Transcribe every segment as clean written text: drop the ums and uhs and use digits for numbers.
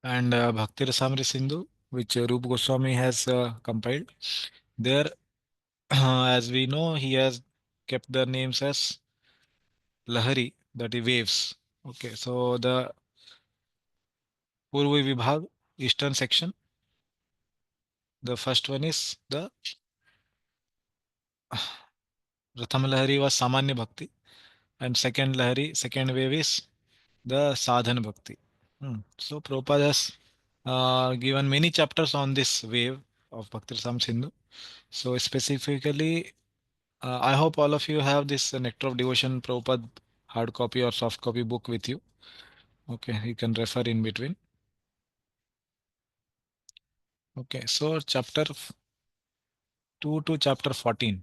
and Bhakti Rasamrita Sindhu, which Rupa Goswami has compiled. There, as we know, he has kept the names as Lahari, that is waves. Okay, so the Purvi Vibhag, eastern section, the first one is the Pratham Lahari was Samanya Bhakti, and second Lahari, second wave is the Sadhana Bhakti. So Prabhupada has given many chapters on this wave of Bhakti Rasamrita Sindhu. So specifically, I hope all of you have this Nectar of Devotion Prabhupada hard copy or soft copy book with you. Okay, you can refer in between. Okay, so chapter 2 to chapter 14.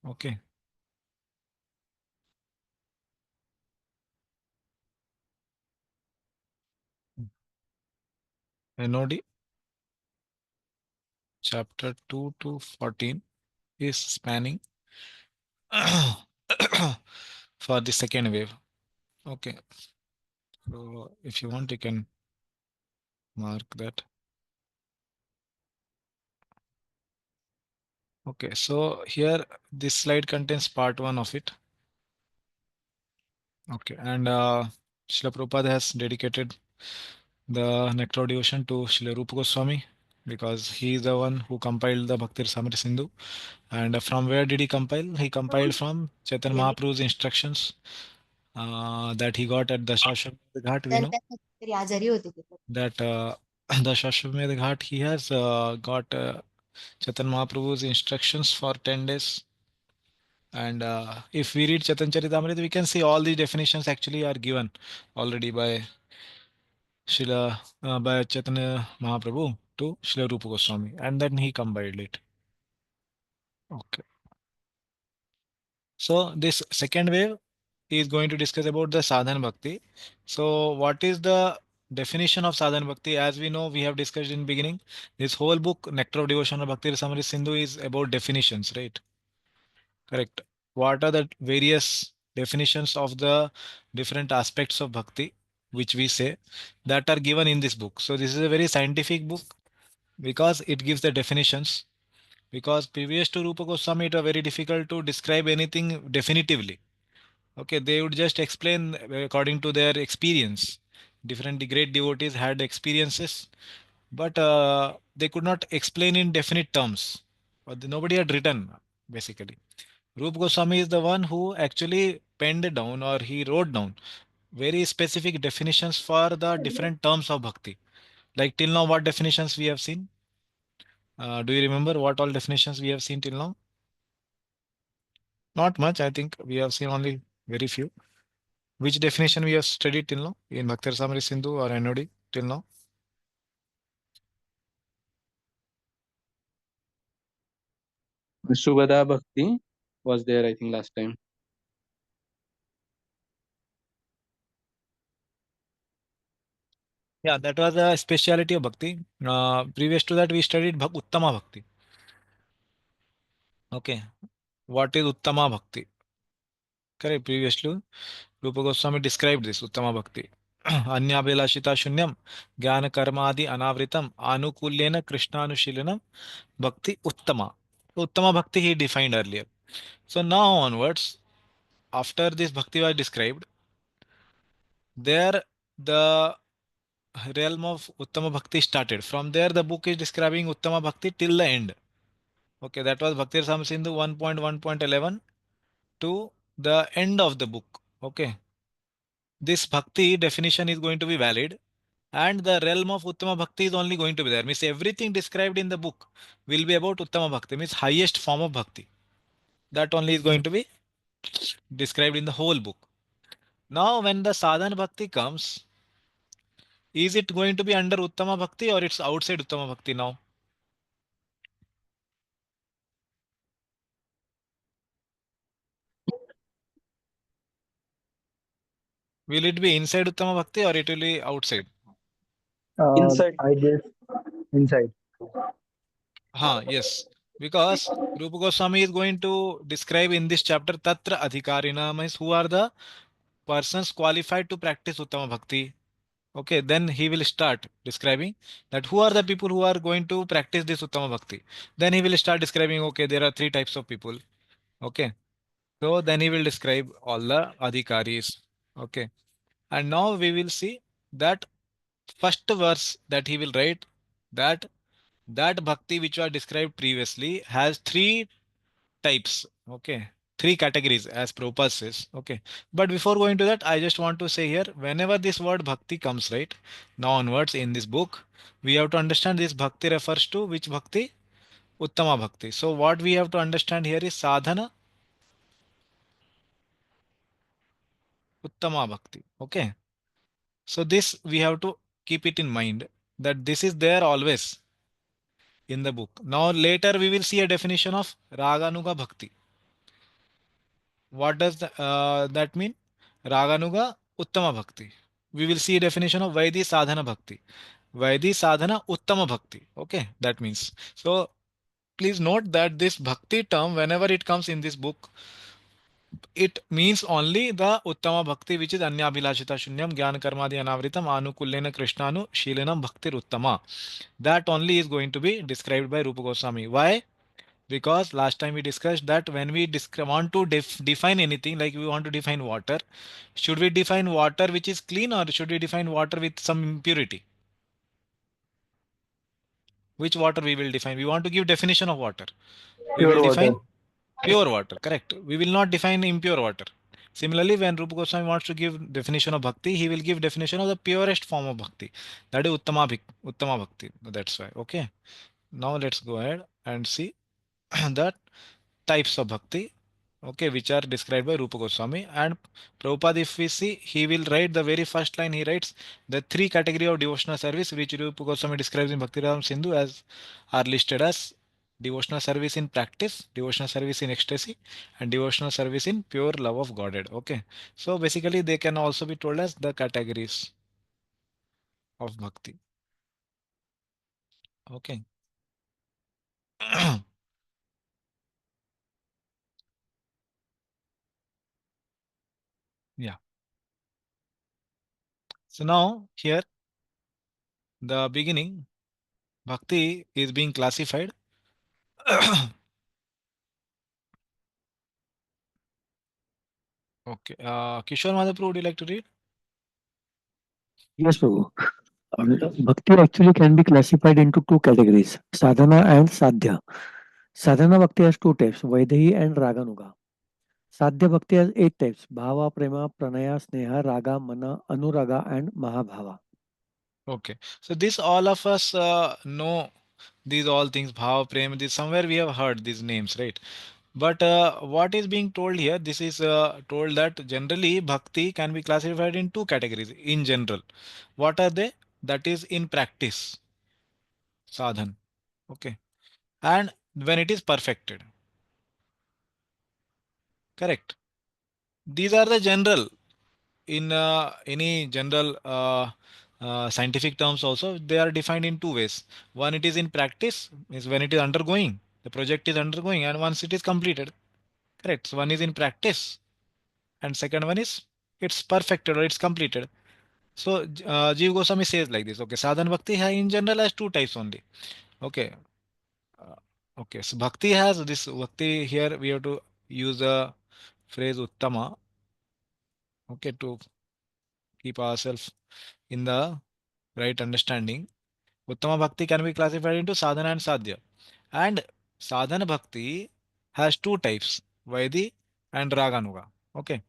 Okay. NOD chapter 2 to 14 is spanning for the second wave. Okay. So if you want, you can mark that. Okay, so here this slide contains part 1 of it. Okay, and Srila Prabhupada has dedicated the Nectar Devotion to Srila Rupa Goswami because he is the one who compiled the Bhakti Rasamrita Sindhu. And from where did he compile? He compiled from Chaitanya Mahaprabhu's instructions that he got at the Shashwamedh Ghat. We know that the Shashwamedh Ghat, he has got Chaitanya Mahaprabhu's instructions for 10 days. And if we read Chaitanya Charitamrita, we can see all the definitions actually are given already by by Chaitanya Mahaprabhu to Srila Rupa Goswami, and then he combined it. Okay. So this second wave is going to discuss about the sadhana bhakti. So what is the definition of sadhana bhakti? As we know, we have discussed in beginning, this whole book, Nectar of Devotion or Bhakti Rasamrita Sindhu, is about definitions, right? Correct. What are the various definitions of the different aspects of bhakti, which we say, that are given in this book? So this is a very scientific book because it gives the definitions. Because previous to Rupa Goswami, it was very difficult to describe anything definitively. Okay, they would just explain according to their experience. Different great devotees had experiences, but they could not explain in definite terms. But nobody had written, basically. Rupa Goswami is the one who actually penned down or he wrote down very specific definitions for the different terms of bhakti. Like till now, what definitions we have seen? Do you remember what all definitions we have seen till now? Not much. I think we have seen only very few. Which definition we have studied till now in Bhakti Rasamrita Sindhu or NOD till now? Subhada Bhakti was there, I think, last time. Yeah, that was a speciality of bhakti. Previous to that, we studied Uttama Bhakti. Okay, what is Uttama Bhakti? Correct. Previously, Rupa Goswami described this Uttama Bhakti. Anyabhelashita Shunyam Jnana Karmadi Anavritam Anukulyena Krishnanushilanam Bhakti Uttama. Uttama Bhakti he defined earlier. So now onwards, after this Bhakti was described, there the realm of Uttama Bhakti started. From there, the book is describing Uttama Bhakti till the end. Okay, that was Bhakti Rasamrita Sindhu 1.1.11 to the end of the book. Okay, this Bhakti definition is going to be valid, and the realm of Uttama Bhakti is only going to be there. Means everything described in the book will be about Uttama Bhakti, means highest form of Bhakti. That only is going to be described in the whole book. Now, when the Sadhana Bhakti comes, is it going to be under Uttama Bhakti or it's outside Uttama Bhakti now? Will it be inside Uttama Bhakti or it will be outside? Inside. I guess inside. Yes. Because Rupa Goswami is going to describe in this chapter Tatra Adhikarina, means who are the persons qualified to practice Uttama Bhakti. Okay, then he will start describing that who are the people who are going to practice this Uttama Bhakti. Then he will start describing, okay, there are three types of people. Okay, so then he will describe all the adhikaris. Okay, and now we will see that first verse that he will write, that that bhakti which was described previously has three types. Okay, three categories as Prabhupada says. Okay, but before going to that, I just want to say here, whenever this word bhakti comes, right, now onwards in this book, we have to understand this bhakti refers to which bhakti? Uttama bhakti. So what we have to understand here is sadhana, uttama bhakti. Okay, so this we have to keep it in mind that this is there always in the book. Now later we will see a definition of raganuga bhakti. What does that mean? Raganuga Uttama Bhakti. We will see a definition of Vaidi Sadhana Bhakti. Vaidi Sadhana Uttama Bhakti. Okay, that means. So please note that this Bhakti term, whenever it comes in this book, it means only the Uttama Bhakti, which is Anyabhilashita Shunyam Gyan Karmadi Anavritam Anukullena Krishnanu Shilenam Bhaktir Uttama. That only is going to be described by Rupa Goswami. Why? Because last time we discussed that when we want to define anything, like we want to define water, should we define water which is clean or should we define water with some impurity? Which water we will define? We want to give definition of water. We will Pure water. define pure water, correct? We will not define impure water. Similarly, when Rupa Goswami wants to give definition of bhakti, he will give definition of the purest form of bhakti. That is Uttama Bhakti. That's why. Okay. Now let's go ahead and see that types of bhakti, okay, which are described by Rupa Goswami. And Prabhupada, if we see, he will write the very first line, he writes the three category of devotional service which Rupa Goswami describes in Bhakti Sindhu as are listed as devotional service in practice, devotional service in ecstasy, and devotional service in pure love of Godhead. Okay, so basically they can also be told as the categories of bhakti. Okay. Yeah. So now here the beginning bhakti is being classified. Okay. Kishore Madhaprabhu, would you like to read? Yes, Prabhu. Bhakti actually can be classified into two categories, sadhana and sadhya. Sadhana bhakti has two types, Vaidehi and Raganuga. Sadhya bhakti has eight types, Bhava, Prema, Pranaya, Sneha, Raga, Mana, Anuraga, and Mahabhava. Okay. So this all of us know these all things, bhava, prem, this somewhere we have heard these names, right? But what is being told here, this is told that generally bhakti can be classified in two categories in general. What are they? That is in practice, sadhan. Okay. And when it is perfected. Correct. These are the general. In any general scientific terms also, they are defined in two ways. One, it is in practice, is when it is undergoing, the project is undergoing, and once it is completed. Correct. So one is in practice, and second one is it's perfected or it's completed. So Jiva Goswami says like this. Okay, sadhan bhakti in general has two types only. Okay. uh, okay, so bhakti has this bhakti, here we have to use the phrase uttama, okay, to keep ourselves in the right understanding. Uttama Bhakti can be classified into sadhana and sadhya. And sadhana Bhakti has two types, Vaidi and Raganuga. Okay.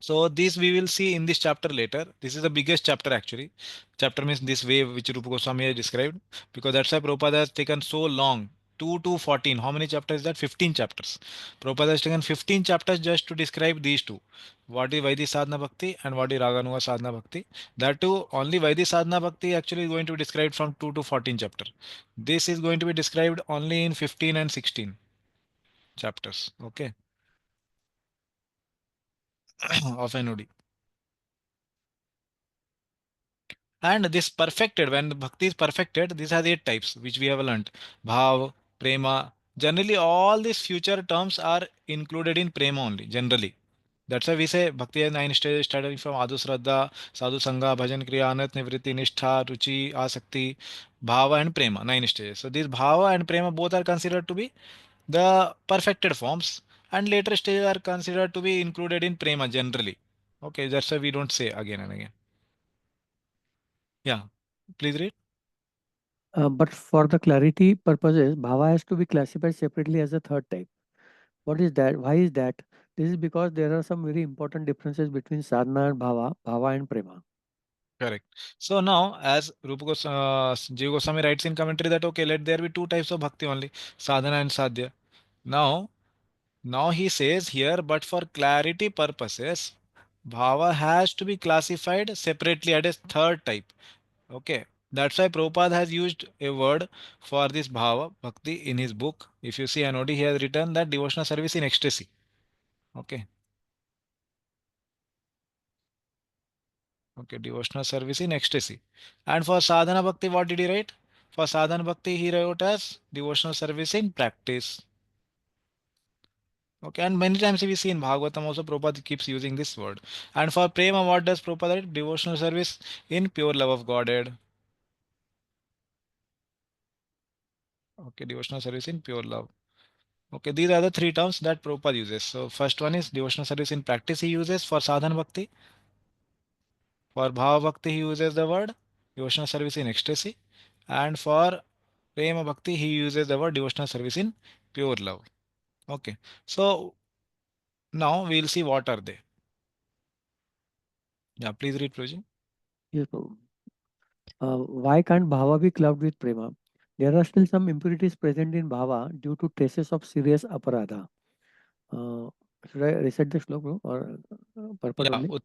So this we will see in this chapter later. This is the biggest chapter actually. Chapter means this way which Rupa Goswami has described, because that's why Prabhupada has taken so long. 2 to 14. How many chapters is that? 15 chapters. Prabhupada has taken 15 chapters just to describe these two. What is Vaidhi Sadhana Bhakti and what is Raganuga Sadhana Bhakti. That too, only Vaidhi Sadhana Bhakti actually is going to be described from 2 to 14 chapter. This is going to be described only in 15 and 16 chapters. Okay. Of NOD. And this perfected, when the bhakti is perfected, this has eight types, which we have learnt. Bhav, prema. Generally, all these future terms are included in prema only, generally. That's why we say bhakti has nine stages, starting from Adhu Shraddha, Sadhu Sangha, Bhajan Kriya, Anat Nivritti, Nishtha, Ruchi, Asakti, Bhava, and Prema. Nine stages. So these Bhava and Prema both are considered to be the perfected forms, and later stages are considered to be included in Prema generally. Okay, that's why we don't say again and again. Yeah, please read. But for the clarity purposes, bhava has to be classified separately as a third type. What is that? Why is that? This is because there are some very important differences between sadhana and bhava and prema. Correct. So now, as Jiva Goswami writes in commentary that okay, let there be two types of bhakti only, sadhana and sadhya. Now, now he says here, but for clarity purposes, bhava has to be classified separately as a third type. Okay, that's why Prabhupada has used a word for this bhava bhakti in his book. If you see Anodi, he has written that devotional service in ecstasy. Okay, okay, devotional service in ecstasy. And for sadhana bhakti, what did he write? For sadhana bhakti, he wrote as devotional service in practice. Okay, and many times we see in Bhagavatam also Prabhupada keeps using this word. And for prema, what does Prabhupada write? Devotional service in pure love of Godhead. Okay, devotional service in pure love. Okay, these are the three terms that Prabhupada uses. So first one is devotional service in practice he uses for sadhana bhakti. For bhava bhakti he uses the word devotional service in ecstasy. And for prema bhakti he uses the word devotional service in pure love. Okay, so now we'll see what are they. Yeah, please read Prabhuji. Yes, Prabhu. Why can't bhava be clubbed with prema? There are still some impurities present in bhava due to traces of serious aparadha. Uh, should I recite the slok, bro, or purport Yeah, only?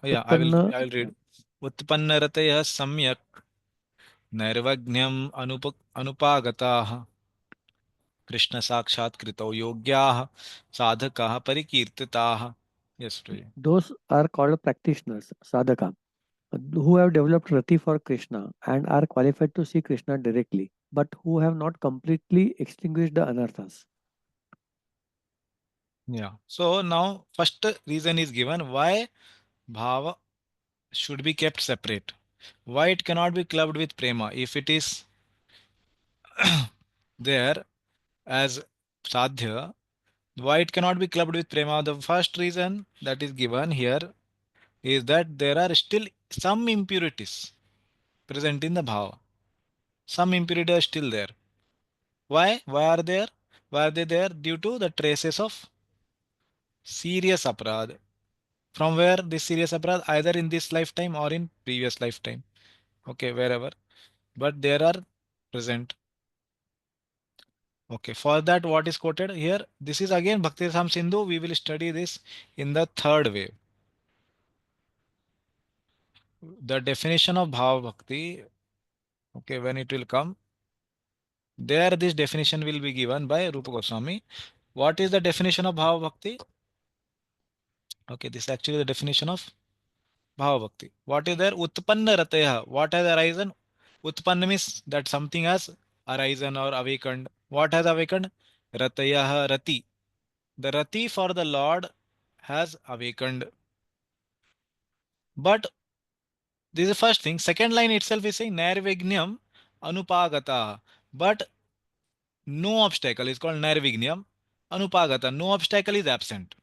yeah, Utpanna, I will read. उत्पन्नरतयः सम्यक् नैर्वग्न्यम् अनुपागताः कृष्ण साक्षात् कृतौ योग्याः साधकाः परिकीर्तिताः. Yes, Priya. those are called practitioners, sadhaka, who have developed rati for Krishna and are qualified to see Krishna directly, but who have not completely extinguished the anarthas. Yeah. So now first reason is given why bhava should be kept separate. Why it cannot be clubbed with prema if it is there as sadhya. Why it cannot be clubbed with prema? The first reason that is given here is that there are still some impurities present in the bhava. Some impurities are still there. Why? Why are there? Why are they there? Due to the traces of serious aparad. From where this serious aparad? Either in this lifetime or in previous lifetime. Okay, wherever. But there are present. Okay, for that what is quoted here? This is again Bhakti Sam Sindhu. We will study this in the third wave. The definition of Bhava Bhakti, okay, when it will come, there this definition will be given by Rupa Goswami. What is the definition of Bhava Bhakti? Okay, this is actually the definition of Bhava Bhakti. What is there? Utpanna Rataya. What has arisen? Utpanna means that something has arisen or awakened. What has awakened? Rataya Rati. The Rati for the Lord has awakened. But this is the first thing. Second line itself is saying Nairvignyam Anupagata. But no obstacle is called Nairvignyam Anupagata. No obstacle is absent.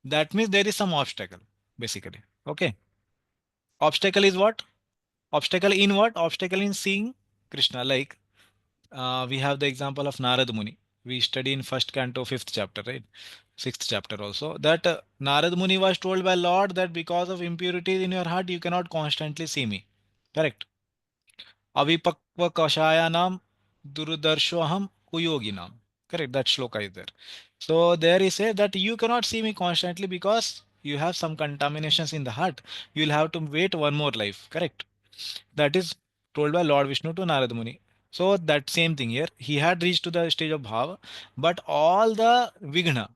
That means there is some obstacle, basically. Okay. Obstacle is what? Obstacle in what? Obstacle in seeing Krishna. Like we have the example of Narad Muni. We study in first canto, fifth chapter, right? Sixth chapter also. That Narad Muni was told by Lord that because of impurities in your heart, you cannot constantly see me. Correct. Avipakva kashayanam durudarshoham kuyoginam. Correct. That shloka is there. So there he says that you cannot see me constantly because you have some contaminations in the heart. You will have to wait one more life. Correct. That is told by Lord Vishnu to Narad Muni. So that same thing here. He had reached to the stage of bhava, but all the vigna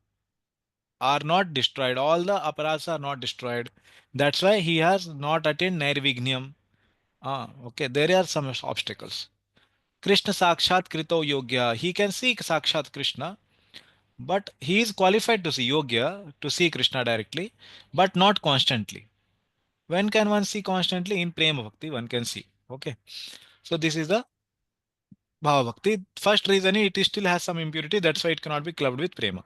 are not destroyed. All the aparas are not destroyed. That's why he has not attained nirvignyam. Ah, okay. There are some obstacles. Krishna Sakshat Krito Yogya. He can see Sakshat Krishna, But he is qualified to see Yogya, to see Krishna directly, but not constantly. When can one see constantly? In Prema Bhakti, one can see. Okay. So this is the Bhava Bhakti. First reason is it still has some impurity, that's why it cannot be clubbed with Prema.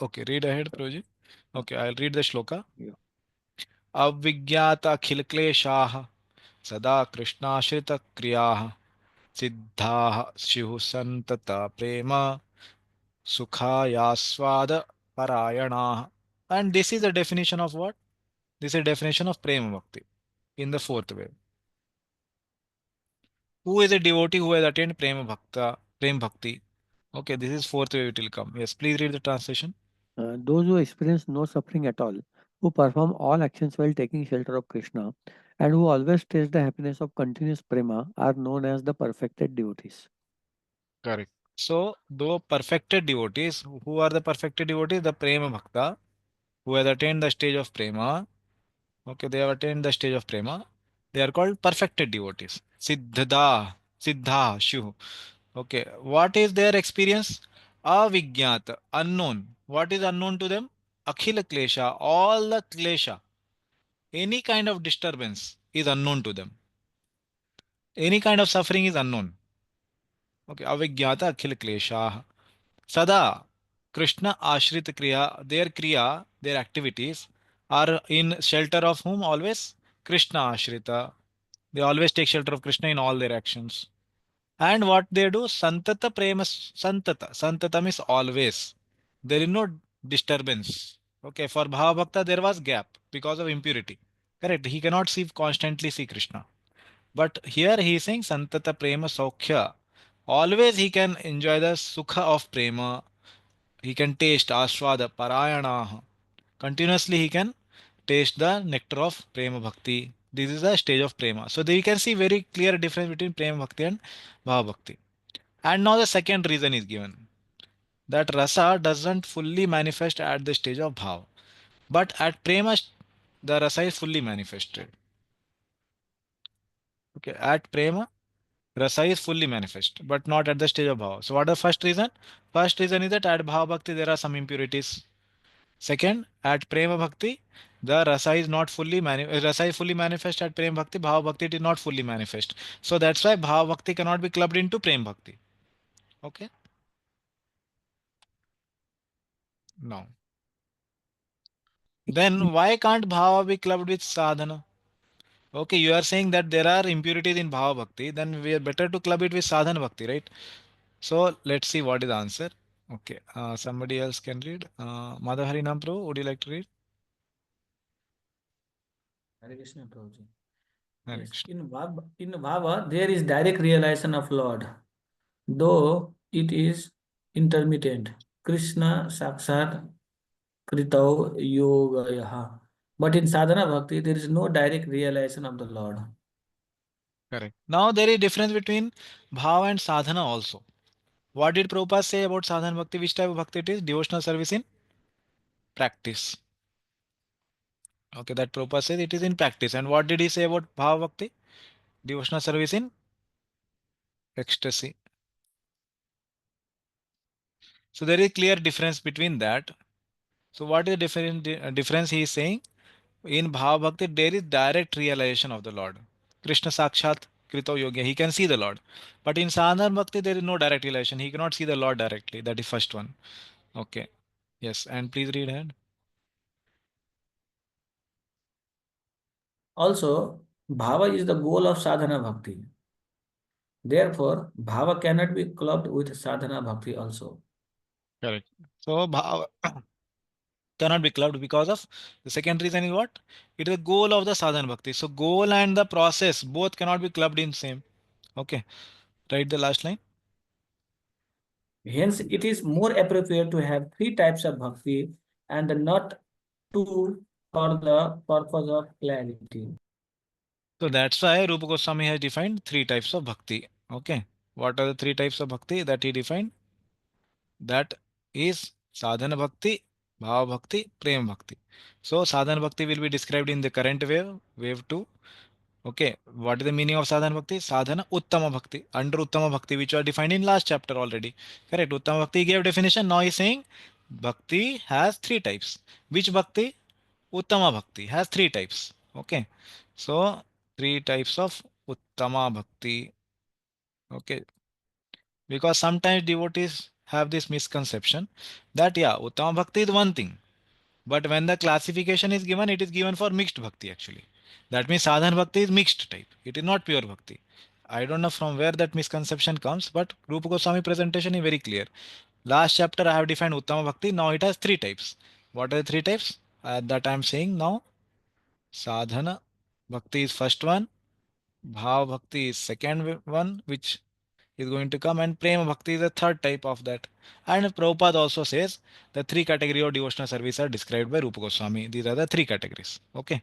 Okay, read ahead, Prabhuji. Okay, I'll read the shloka. Yeah. अविज्ञात अखिल क्लेशाः सदा कृष्णाश्रित क्रियाः सिद्धाः स्युः सन्तत प्रेम सुखायास्वाद parayanaः. And this is the definition of what? This is a definition of prema bhakti in the fourth way. Who is a devotee who has attained prema bhakti? Okay, this is fourth way it will come. Yes, please read the translation. Those who experience no suffering at all, who perform all actions while taking shelter of Krishna, and who always taste the happiness of continuous prema, are known as the perfected devotees. Correct. So, though perfected devotees, who are the perfected devotees? The prema bhakta, who has attained the stage of prema. Okay, they have attained the stage of prema. They are called perfected devotees. Siddha, Shu. Okay, what is their experience? Avigyat, unknown. What is unknown to them? Akhila klesha, all the klesha, any kind of disturbance is unknown to them. Any kind of suffering is unknown. Okay, avigyata akhila klesha. Sada, Krishna Ashrit Kriya, their activities are in shelter of whom always? Krishna Ashrita. They always take shelter of Krishna in all their actions. And what they do? Santata prema santata. Santata means always. There is no disturbance. Okay, for Bhava Bhakta there was gap because of impurity. Correct. He cannot constantly see Krishna. But here he is saying Santata prema saukhya. Always he can enjoy the sukha of prema. He can taste aswada parayana. Continuously he can taste the nectar of prema bhakti. This is the stage of prema. So there you can see very clear difference between prema bhakti and bhava bhakti. And now the second reason is given that rasa doesn't fully manifest at the stage of bhav, but at prema the rasa is fully manifested. Okay, at prema rasa is fully manifest, but not at the stage of bhav. So what is the first reason? First reason is that at bhava bhakti there are some impurities. Second, at prema bhakti the rasa is not fully rasa is fully manifest at prema bhakti. Bhava bhakti it is not fully manifest. So that's why bhava bhakti cannot be clubbed into prema bhakti. Okay. Now, then why can't bhava be clubbed with sadhana? Okay, you are saying that there are impurities in bhava bhakti, then we are better to club it with sadhana bhakti, right? So let's see what is the answer. Okay, somebody else can read. Madhav Harinam Prabhu, would you like to read? Hare Krishna, Prabhuji. Hare Yes, Krishna. in Bhava, there is direct realization of Lord, though it is intermittent. Krishna Sakshat Kritau Yogayaha. But in Sadhana Bhakti, there is no direct realization of the Lord. Correct. Now there is difference between bhava and sadhana also. What did Prabhupada say about sadhana bhakti? Which type of bhakti it is? Devotional service in practice. Okay, that Prabhupada says it is in practice. And what did he say about bhava bhakti? Devotional service in ecstasy. So there is clear difference between that. So what is the difference he is saying? In bhava bhakti there is direct realization of the Lord. Krishna sakshat krito yogya. He can see the Lord. But in sadhana bhakti there is no direct realization. He cannot see the Lord directly. That is first one. Okay. Yes. And please read ahead. Also, Bhava is the goal of Sadhana Bhakti. Therefore, Bhava cannot be clubbed with Sadhana Bhakti also. Correct. So bhava cannot be clubbed because of the second reason is what? It is the goal of the sadhana bhakti. So goal and the process both cannot be clubbed in same. Okay. Write the last line. Hence, it is more appropriate to have three types of bhakti and not two for the purpose of clarity. So that's why Rupa Goswami has defined three types of bhakti. Okay. What are the three types of bhakti that he defined? That is sadhana bhakti, bhava bhakti, prema bhakti. So sadhana bhakti will be described in the current wave, wave 2. Okay, what is the meaning of sadhana bhakti? Sadhana uttama bhakti. Under uttama bhakti, which are defined in last chapter already. Correct. Uttama bhakti gave definition. Now he is saying bhakti has three types. Which bhakti? Uttama bhakti has three types. Okay. So three types of uttama bhakti. Okay. Because sometimes devotees have this misconception that yeah, uttama bhakti is one thing. But when the classification is given, it is given for mixed bhakti actually. That means sadhana bhakti is mixed type. It is not pure bhakti. I don't know from where that misconception comes, but Rupa Goswami presentation is very clear. Last chapter I have defined Uttama Bhakti. Now it has three types. What are the three types? That I am saying now. Sadhana Bhakti is first one. Bhav Bhakti is second one, which is going to come, and Prema Bhakti is the third type of that. And Prabhupada also says the three category of devotional service are described by Rupa Goswami. These are the three categories. Okay.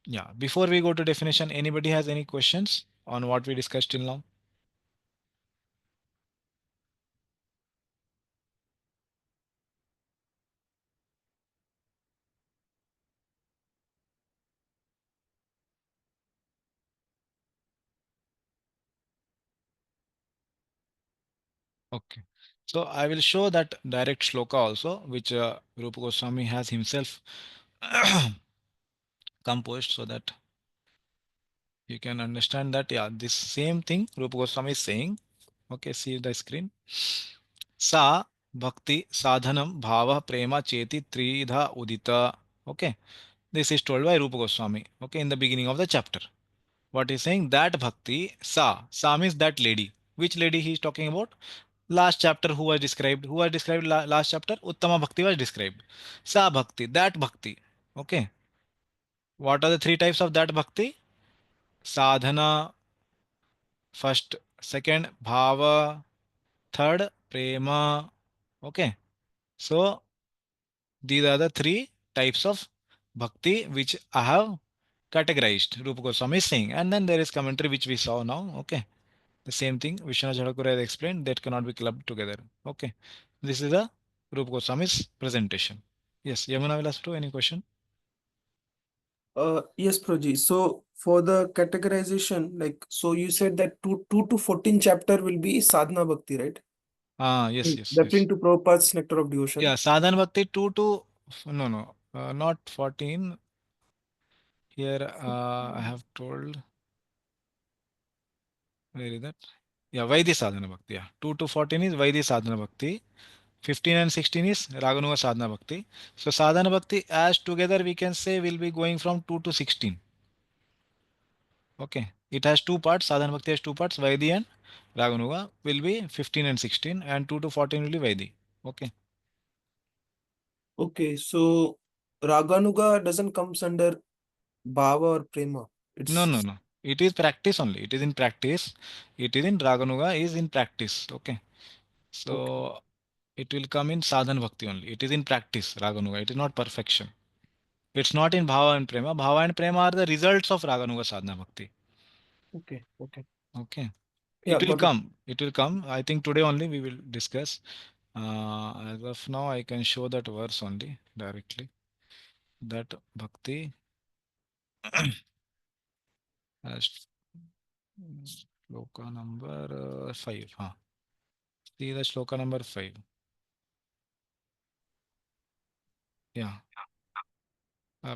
Yeah. Before we go to definition, anybody has any questions on what we discussed till now? Okay. So I will show that direct shloka also, which Rupa Goswami has himself composed, so that you can understand that yeah, this same thing Rupa Goswami is saying. Okay, see the screen. Sa bhakti sadhanam bhava prema cheti tridha udita. Okay, this is told by Rupa Goswami. Okay, in the beginning of the chapter, what he's saying, that bhakti, sa means that lady. Which lady he is talking about? Last chapter, who was described last chapter? Uttama bhakti was described. Sa bhakti, that bhakti. Okay, what are the three types of that bhakti? Sadhana first, second bhava, third prema. Okay, so these are the three types of bhakti which I have categorized. Rupa Goswami is saying, and then there is commentary which we saw now. Okay, the same thing Vishwanath Jhadakura has explained, that cannot be clubbed together. Okay, this is the Rupa Goswami's presentation. Yes, Yamuna will ask too. Any question? Yes, Proji. So for the categorization, like, so you said that 2 to 14 chapter will be sadhana bhakti, right? Ah, yes, yes, yes. Referring to Prabhupada's Nectar of Devotion. Yeah, sadhana bhakti 2 to no, not 14. Here I have told, where is that? Yeah, Vaidhi sadhana bhakti. Yeah, 2 to 14 is Vaidhi sadhana bhakti. 15 and 16 is Raganuga sadhana bhakti. So sadhana bhakti as together we can say will be going from 2 to 16. Okay, it has two parts. Sadhana bhakti has two parts. Vaidhi and Raganuga will be 15 and 16, and 2 to 14 will be Vaidhi. Okay. Okay, so Raganuga doesn't comes under Bhava or Prema. No, no, It's no. It is practice only. It is in practice. It is in Raganuga is in practice. Okay. okay. So it will come in sadhana bhakti only. It is in practice, Raganuga. It is not perfection. It's not in Bhava and Prema. Bhava and Prema are the results of Raganuga sadhana bhakti. Okay. Okay. Okay. Yeah, It will got it. come. It will come. I think today only we will discuss. As of now, I can show that verse only directly. That bhakti has shloka number 5. Huh. See the shloka number 5. Yeah.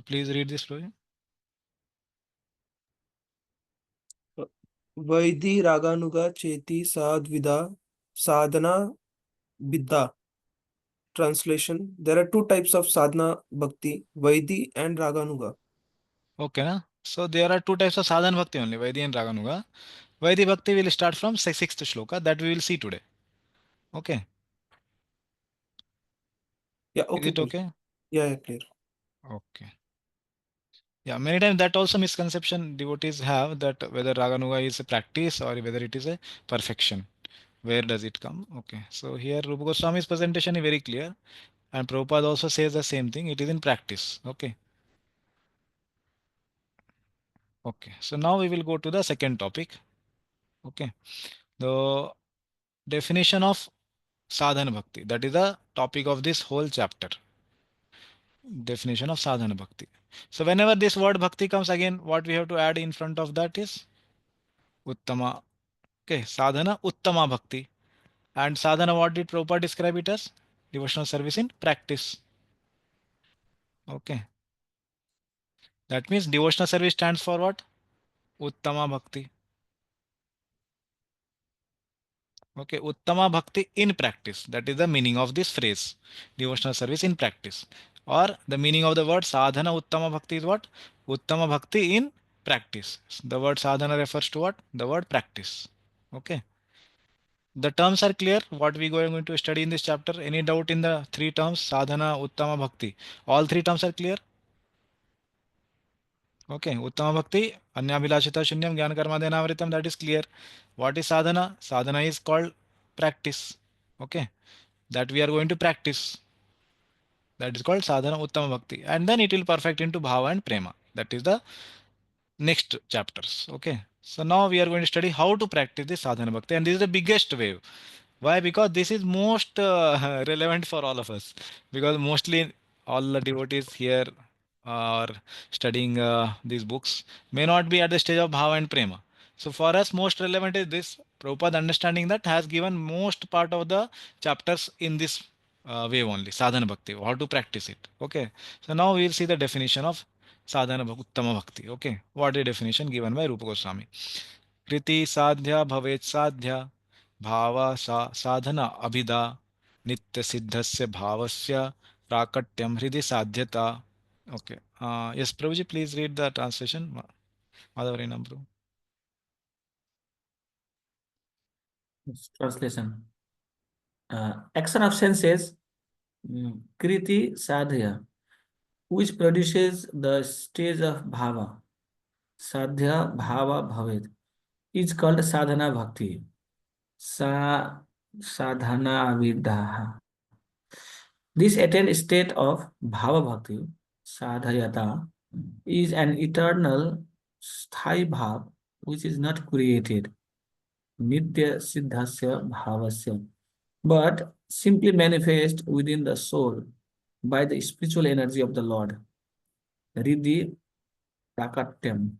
Please read this, Roy. Vaidhi Raganuga Cheti Sadvida Sadhana Vidya. Translation. There are two types of sadhana bhakti, Vaidhi and Raganuga. Okay. Na? So there are two types of sadhana bhakti only, Vaidhi and Raganuga. Vaidhi bhakti will start from sixth shloka that we will see today. Okay. Yeah, Is okay, it Prabhu. okay? Yeah, clear. Okay. Yeah, many times that also misconception devotees have, that whether Raganuga is a practice or whether it is a perfection. Where does it come? Okay. So here Rupa Goswami's presentation is very clear, and Prabhupada also says the same thing. It is in practice. Okay. Okay. So now we will go to the second topic. Okay. The definition of sadhana bhakti. That is the topic of this whole chapter. Definition of sadhana bhakti. So whenever this word bhakti comes again, what we have to add in front of that is uttama. Okay, sadhana uttama bhakti. And sadhana, what did Prabhupada describe it as? Devotional service in practice. Okay, that means devotional service stands for what? Uttama bhakti. Okay, Uttama Bhakti in practice. That is the meaning of this phrase. Devotional service in practice. Or the meaning of the word sadhana Uttama Bhakti is what? Uttama Bhakti in practice. The word sadhana refers to what? The word practice. Okay. The terms are clear. What we are going to study in this chapter. Any doubt in the three terms? Sadhana, Uttama, Bhakti. All three terms are clear. Okay. Uttama Bhakti, Anyabhilashita Shunyam, Gyan Karma Dhenavritam. That is clear. What is sadhana? Sadhana is called practice. Okay, that we are going to practice. That is called sadhana uttama bhakti. And then it will perfect into bhava and prema. That is the next chapters. Okay. So now we are going to study how to practice this sadhana bhakti. And this is the biggest wave. Why? Because this is most relevant for all of us. Because mostly all the devotees here are studying these books may not be at the stage of bhava and prema. So for us, most relevant is this. Prabhupada understanding that has given most part of the chapters in this way only. Sadhana bhakti, how to practice it. Okay. So now we will see the definition of sadhana uttama bhakti. Okay. What is the definition given by Rupa Goswami? कृति साध्या भवेत् साध्या भाव साधना अभिधा नित्य सिद्धस्य भावस्य प्राकट्यम हृदि साध्यता. Okay. Yes, Prabhuji, please read the translation. Madhavarinam Prabhu. Translation. Action of senses, kriti sadhya, which produces the stage of bhava, sadhya bhava bhavet, is called sadhana bhakti. Sa sadhana vidaha. This attained state of bhava bhakti, sadhayata, is an eternal sthai bhav which is not created, nitya siddhasya bhavasya, but simply manifest within the soul by the spiritual energy of the Lord. Riddhi prakatyam.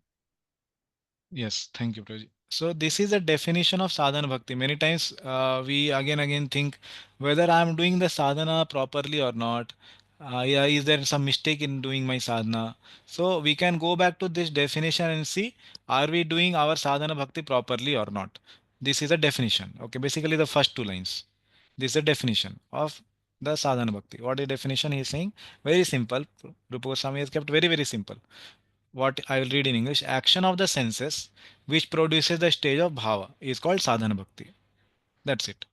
Yes, thank you, Prabhuji. So this is a definition of sadhana bhakti. Many times we again think whether I am doing the sadhana properly or not. Yeah, is there some mistake in doing my sadhana? So we can go back to this definition and see, are we doing our sadhana bhakti properly or not? This is a definition. Okay, basically the first two lines. This is a definition of the sadhana bhakti. What is definition he is saying? Very simple. Rupa Goswami has kept very simple. What I will read in English, action of the senses which produces the stage of bhava is called sadhana bhakti. That's it.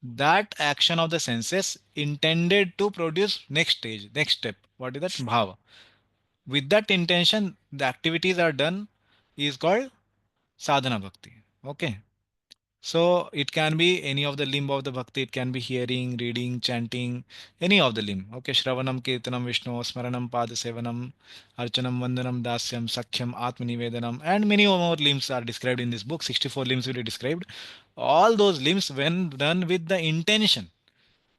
That action of the senses intended to produce next stage, next step. What is that? Bhava. With that intention, the activities are done is called sadhana bhakti. Okay. So it can be any of the limb of the bhakti. It can be hearing, reading, chanting, any of the limb. Okay, Shravanam, Kirtanam, Vishnu, Smaranam, Padasevanam, Archanam, Vandanam, Dasyam, Sakhyam, Atmanivedanam, and many more limbs are described in this book. 64 limbs will be described. All those limbs, when done with the intention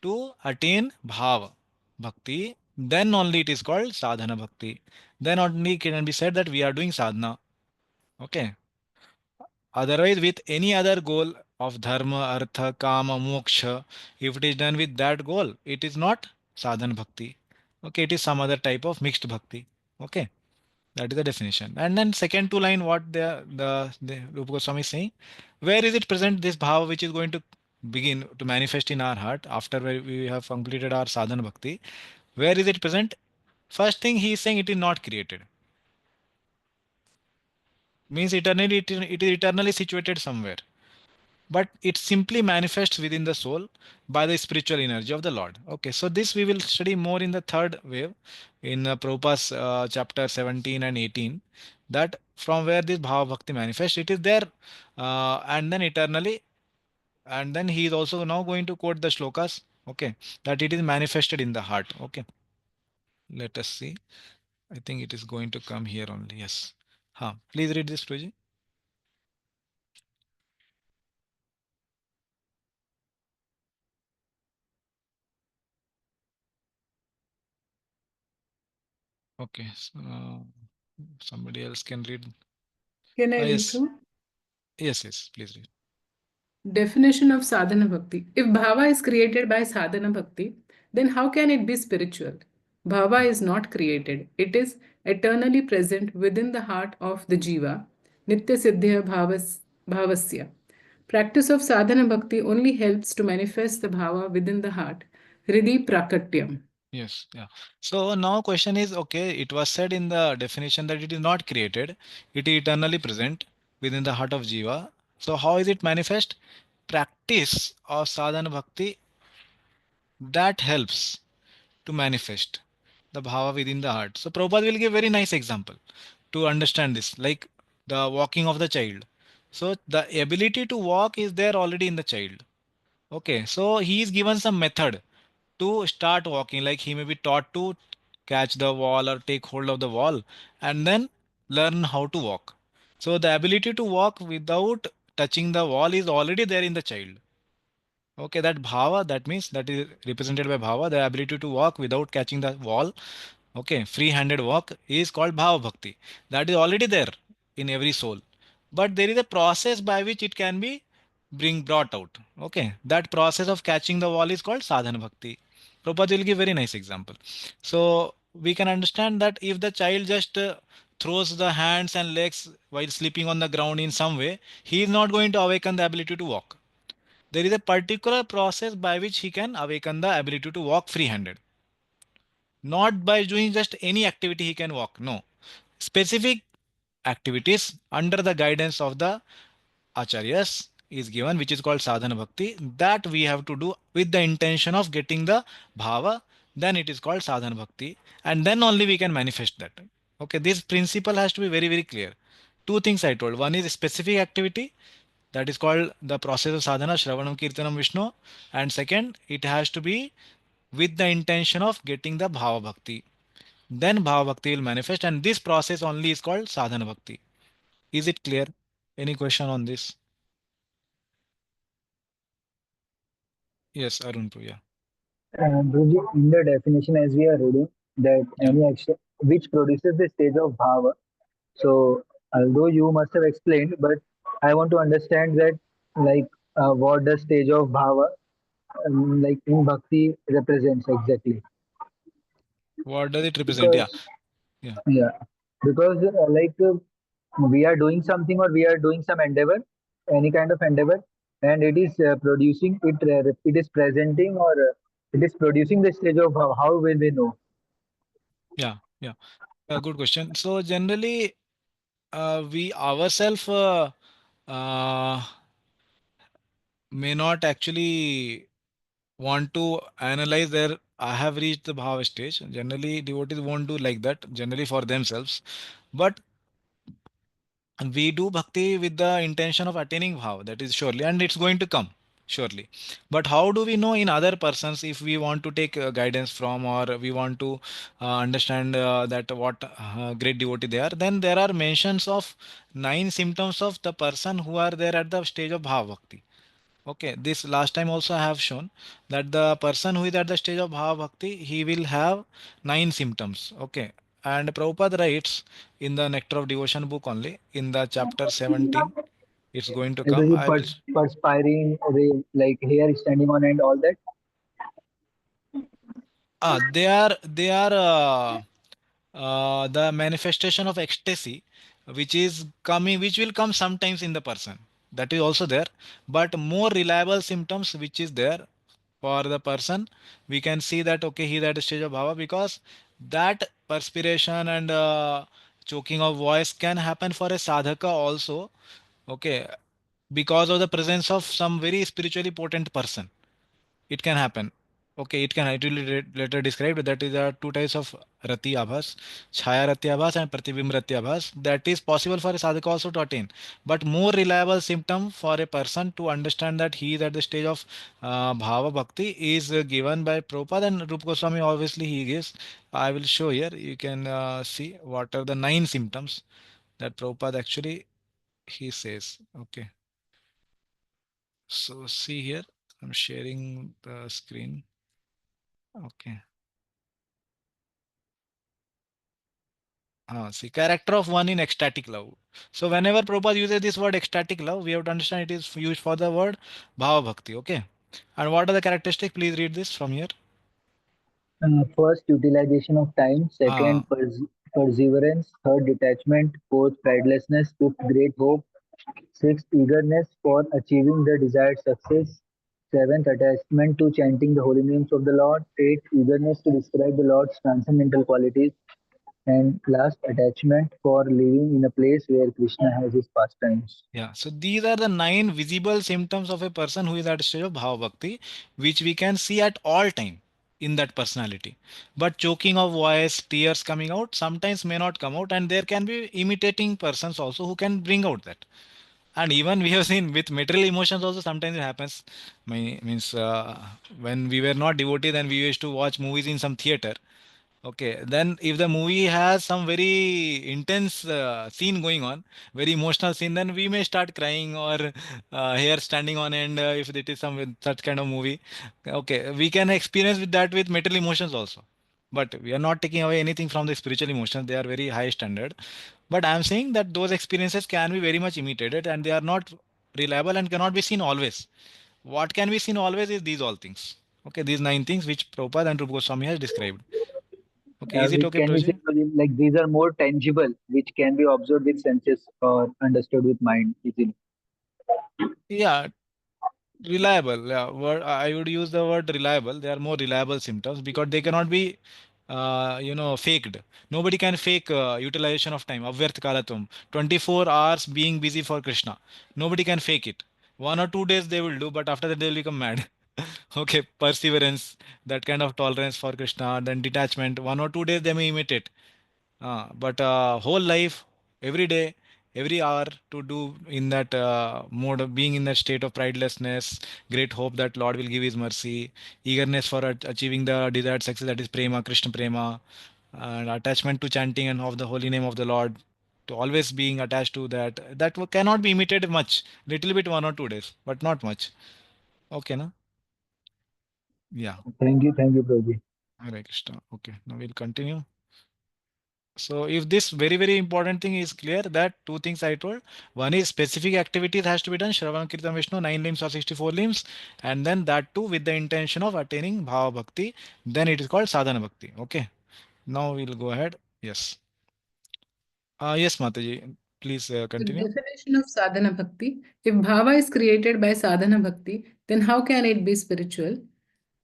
to attain bhava, bhakti, then only it is called sadhana bhakti. Then only can be said that we are doing sadhana. Okay. Otherwise, with any other goal of dharma, artha, kama, moksha, if it is done with that goal, it is not sadhana bhakti. Okay, it is some other type of mixed bhakti. Okay, that is the definition. And then second two line, what the Rupa Goswami is saying, where is it present this bhava which is going to begin to manifest in our heart after we have completed our sadhana bhakti? Where is it present? First thing he is saying, it is not created. Means eternally, it is eternally situated somewhere, but it simply manifests within the soul by the spiritual energy of the Lord. Okay, so this we will study more in the third wave in Prabhupada's chapter 17 and 18, that from where this Bhava Bhakti manifests, it is there and then eternally, and then he is also now going to quote the shlokas, okay, that it is manifested in the heart. Okay, let us see. I think it is going to come here only. Yes. Please read this, Prabhuji. Okay. So, somebody else can read. Can I read Yes. through? Yes. Yes. Please read. Definition of sadhana bhakti. If bhava is created by sadhana bhakti, then how can it be spiritual? Bhava is not created, it is eternally present within the heart of the jiva. Nitya siddhya bhavasya. Practice of sadhana bhakti only helps to manifest the bhava within the heart. Hridi prakatyam. Yes. Yeah. So now question is, okay, it was said in the definition that it is not created, it is eternally present within the heart of Jiva. So how is it manifest? Practice of sadhana bhakti that helps to manifest the bhava within the heart. So Prabhupada will give very nice example to understand this, like the walking of the child. So the ability to walk is there already in the child. Okay, so he is given some method to start walking, like he may be taught to catch the wall or take hold of the wall and then learn how to walk. So the ability to walk without touching the wall is already there in the child. Okay, that bhava, that means that is represented by bhava, the ability to walk without catching the wall. Okay, free handed walk is called bhava bhakti. That is already there in every soul. But there is a process by which it can be brought out. Okay, that process of catching the wall is called sadhana bhakti. Prabhupada will give very nice example. So we can understand that if the child just throws the hands and legs while sleeping on the ground in some way, he is not going to awaken the ability to walk. There is a particular process by which he can awaken the ability to walk free handed. Not by doing just any activity he can walk. No. Specific activities under the guidance of the acharyas is given, which is called sadhana bhakti, that we have to do with the intention of getting the bhava. Then it is called sadhana bhakti, and then only we can manifest that. Okay, this principle has to be very very clear. Two things I told: one is specific activity, that is called the process of sadhana, shravanam kirtanam vishnu, and second, it has to be with the intention of getting the bhava bhakti. Then bhava bhakti will manifest, and this process only is called sadhana bhakti. Is it clear? Any question on this? Yes, Arun Pru, yeah. Guruji, in the definition, as we are reading, that Yeah. any action which produces the stage of bhava. So, although you must have explained, but I want to understand that, like, what the stage of bhava, like in bhakti, represents exactly. What does it represent? Yeah. Because, Yeah. yeah, because we are doing something or we are doing some endeavor, any kind of endeavor, and it is producing it. It is presenting or it is producing the stage of bhava. How will we know? Yeah. Yeah. Good question. So generally, we ourselves uh, may not actually want to analyze their I have reached the bhava stage. Generally, devotees won't do like that, generally for themselves. But we do bhakti with the intention of attaining bhav, that is surely, and it's going to come surely. But how do we know in other persons if we want to take guidance from, or we want to understand that what great devotee they are? Then there are mentions of 9 symptoms of the person who are there at the stage of bhav bhakti. Okay, this last time also I have shown that the person who is at the stage of Bhava Bhakti, he will have 9 symptoms. Okay, and Prabhupada writes in the Nectar of Devotion book only in the chapter 17. It's going to It come. will I be will. perspiring, like hair standing on end, all that. They are the manifestation of ecstasy, which is coming, which will come sometimes in the person. That is also there, but more reliable symptoms which is there for the person, we can see that okay, he is at the stage of bhava, because that perspiration and choking of voice can happen for a sadhaka also. Okay, because of the presence of some very spiritually potent person, it can happen. Okay, it will be later described that is two types of rati abhas: chhaya rati abhas and pratibimb rati abhas. That is possible for a sadhaka also to attain, but more reliable symptom for a person to understand that he is at the stage of bhava bhakti is given by Prabhupada and Rupa Goswami. Obviously he gives. I will show here, you can see what are the 9 symptoms that Prabhupada actually he says. Okay, so see here, I'm sharing the screen. Okay. See, character of one in ecstatic love. So whenever Prabhupada uses this word ecstatic love, we have to understand it is used for the word bhava bhakti. Okay. And what are the characteristics? Please read this from here. First, utilization of time. Ah, Second, perseverance. Third, detachment. Fourth, pridelessness. Fifth, great hope. Sixth, eagerness for achieving the desired success. Seventh, attachment to chanting the holy names of the Lord. Eighth, eagerness to describe the Lord's transcendental qualities. And last, attachment for living in a place where Krishna has his pastimes. yeah. So these are the 9 visible symptoms of a person who is at a stage of bhava bhakti, which we can see at all time in that personality. But choking of voice, tears coming out, sometimes may not come out, and there can be imitating persons also who can bring out that. And even we have seen with material emotions also sometimes it happens. Means when we were not devotee, then we used to watch movies in some theater. Okay, then if the movie has some very intense scene going on, very emotional scene, then we may start crying or hair standing on end if it is some such kind of movie. Okay, we can experience with that with material emotions also. But we are not taking away anything from the spiritual emotions; they are very high standard. But I am saying that those experiences can be very much imitated and they are not reliable and cannot be seen always. What can be seen always is these all things. Okay, these 9 things which Prabhupada and Rupa Goswami has described. Okay, is it Which okay, can we say Prabhuji? like these are more tangible, which can be observed with senses or understood with mind easily. Yeah, reliable. Yeah, I would use the word reliable. They are more reliable symptoms because they cannot be, faked. Nobody can fake utilization of time. Avyarth kalatum. 24 hours being busy for Krishna. Nobody can fake it. 1 or 2 days they will do, but after that they will become mad. Okay, perseverance, that kind of tolerance for Krishna, then detachment. 1 or 2 days they may imitate. But whole life, every day, every hour to do in that mode of being in that state of pridelessness, great hope that Lord will give His mercy, eagerness for achieving the desired success, that is prema, Krishna prema, and attachment to chanting and of the holy name of the Lord, to always being attached to that. That cannot be imitated much. Little bit 1 or 2 days, but not much. Okay, na? Yeah. Thank you, Prabhuji. Hare Krishna. Okay, now we'll continue. So if this very very important thing is clear, that 2 things I told, one is specific activities has to be done, Shravan Kirtan Vishnu, 9 limbs or 64 limbs, and then that too with the intention of attaining Bhava Bhakti, then it is called Sadhana Bhakti. Okay. Now we'll go ahead. Yes. Yes, Mataji, please The continue. definition of sadhana bhakti. If bhava is created by sadhana bhakti, then how can it be spiritual?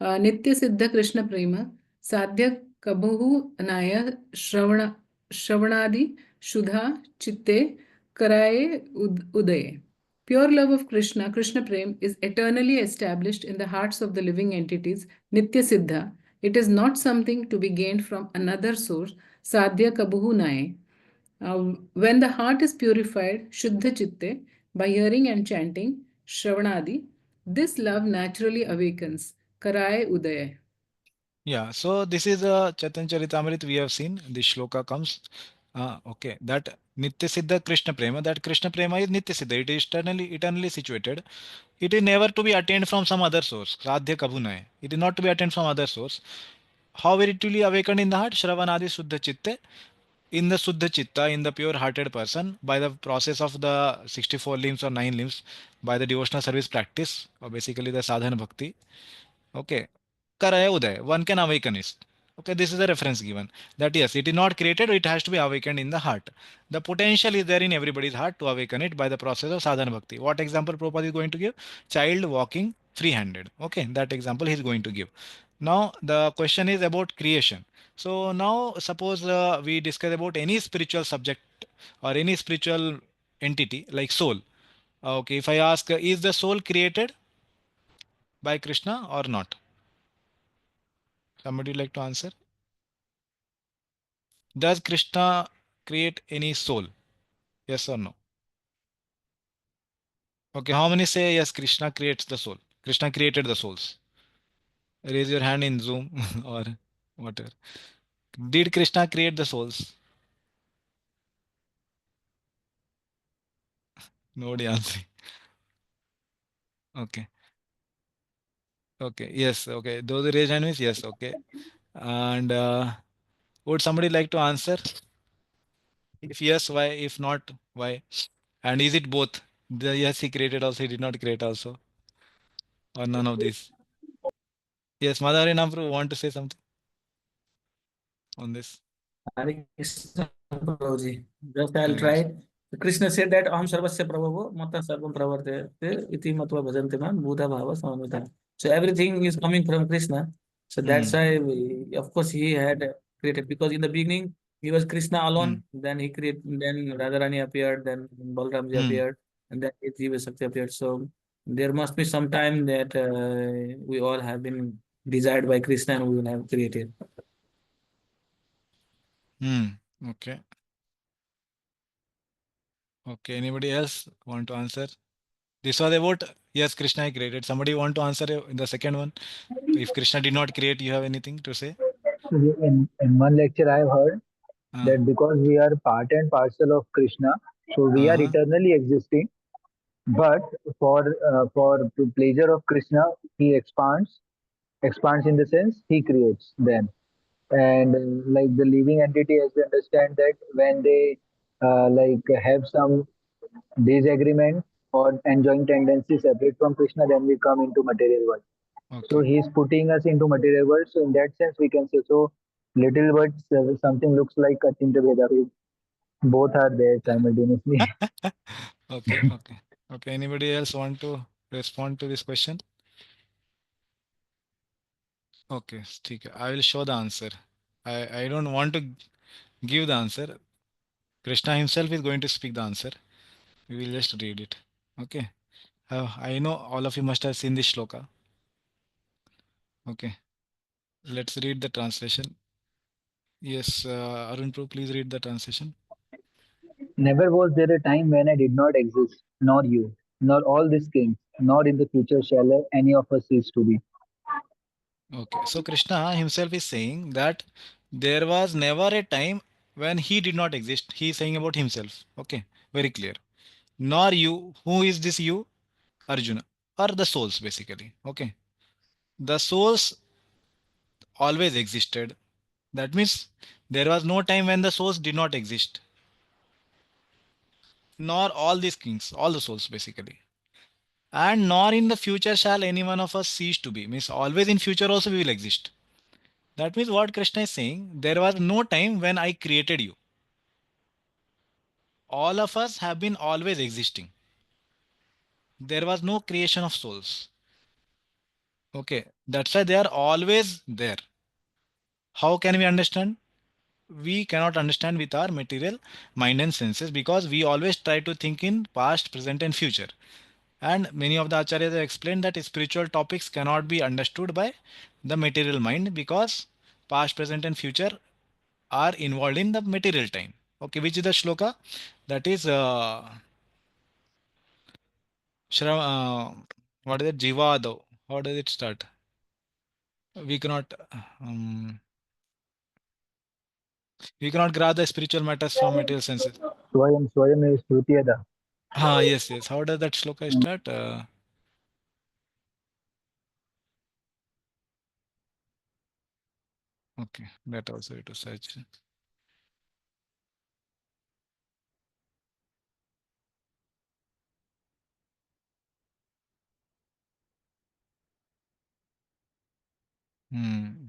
Nitya Siddha Krishna Prema, Sadhya Kabhu Anaya Shravanadi Shudha Chitte Karaye Udaye. Pure love of Krishna, Krishna Prem, is eternally established in the hearts of the living entities, Nitya Siddha. It is not something to be gained from another source, Sadhya Kabhu Naye. When the heart is purified, Shuddha Chitte, by hearing and chanting, Shravanadi, this love naturally awakens, Karaye Udaya. Yeah, so this is a Chaitanya Charitamrita we have seen. This shloka comes. Okay, that Nitya Siddha Krishna Prema, that Krishna Prema is Nitya Siddha. It is eternally situated. It is never to be attained from some other source. Sadhya Kabhunaya. It is not to be attained from other source. How will it will be awakened in the heart? Shravanadi Suddha Chitte. In the Suddha Chitta, in the pure hearted person, by the process of the 64 limbs or 9 limbs, by the devotional service practice, or basically the sadhana bhakti. Okay. Karaya Uday. One can awaken it. Okay, this is a reference given. That yes, it is not created, it has to be awakened in the heart. The potential is there in everybody's heart to awaken it by the process of sadhana bhakti. What example Prabhupada is going to give? Child walking free-handed. Okay, that example he is going to give. Now the question is about creation. So now suppose we discuss about any spiritual subject or any spiritual entity like soul. Okay, if I ask, is the soul created by Krishna or not? Somebody like to answer? Does Krishna create any soul? Yes or no? Okay, how many say yes, Krishna creates the soul? Krishna created the souls. Raise your hand in Zoom or whatever. Did Krishna create the souls? Nobody answering. Okay. Okay. Yes. Okay. Those who raise hand means yes. Okay. And would somebody like to answer? If yes, why? If not, why? And is it both? The yes, he created also, he did not create also, or none of these? Yes, Madhavari Namru want to say something on this? Hare Krishna Prabhuji. Just I'll Hare Krishna. try. Krishna said that Aham Sarvasya Prabhavo Mata Sarvam Pravartate Iti Matva Bhajanti Man Buddha Bhava Samamita. So everything is coming from Krishna. So that's Hmm. why, of course, he had created, because in the beginning he was Krishna Hmm. alone. Then he created. Then Radharani appeared. Then Balramji Hmm. appeared, and then Jiva Shakti appeared. So there must be some time that we all have been desired by Krishna and we will have created. Hmm. Okay. Okay. Anybody else want to answer? This was about yes, Krishna created. Somebody want to answer in the second one? If Krishna did not create, you have anything to say? So in one lecture, I've heard Uh, that because we are part and parcel of Krishna, so we are uh, eternally existing. But for the pleasure of Krishna, he expands in the sense he creates them. And like the living entity, as we understand that when they like have some disagreement or enjoying tendency separate from Krishna, then we come into material world. So okay. he is putting us into material world. So in that sense, we can say so. Little words, something looks like Achinta Bheda. Both are there simultaneously. Okay. Okay. Okay. Anybody else want to respond to this question? Okay. ठीक है. I will show the answer. I don't want to give the answer. Krishna himself is going to speak the answer. We will just read it. Okay. I know all of you must have seen this shloka. Okay. Let's read the translation. Yes, Arun Prabhu, please read the translation. Never was there a time when I did not exist, nor you, nor all these kings, nor in the future shall any of us cease to be. Okay. So Krishna himself is saying that there was never a time when he did not exist. He is saying about himself. Okay. Very clear. Nor you. Who is this you? Arjuna. Or the souls basically. Okay. The souls always existed. That means there was no time when the souls did not exist. Nor all these kings, all the souls basically. And nor in the future shall any one of us cease to be. Means always in future also we will exist. That means what Krishna is saying, there was no time when I created you. All of us have been always existing. There was no creation of souls. Okay. That's why they are always there. How can we understand? We cannot understand with our material mind and senses because we always try to think in past, present, and future. And many of the acharyas have explained that spiritual topics cannot be understood by the material mind because past, present, and future are involved in the material time. Okay, which is the shloka? That is what is it? Jivado. How does it start? We cannot um, we cannot grab the spiritual matters from material senses. Swayam is Shrutiyada. Ah, yes, yes. How does that shloka start? Okay, that also it was search.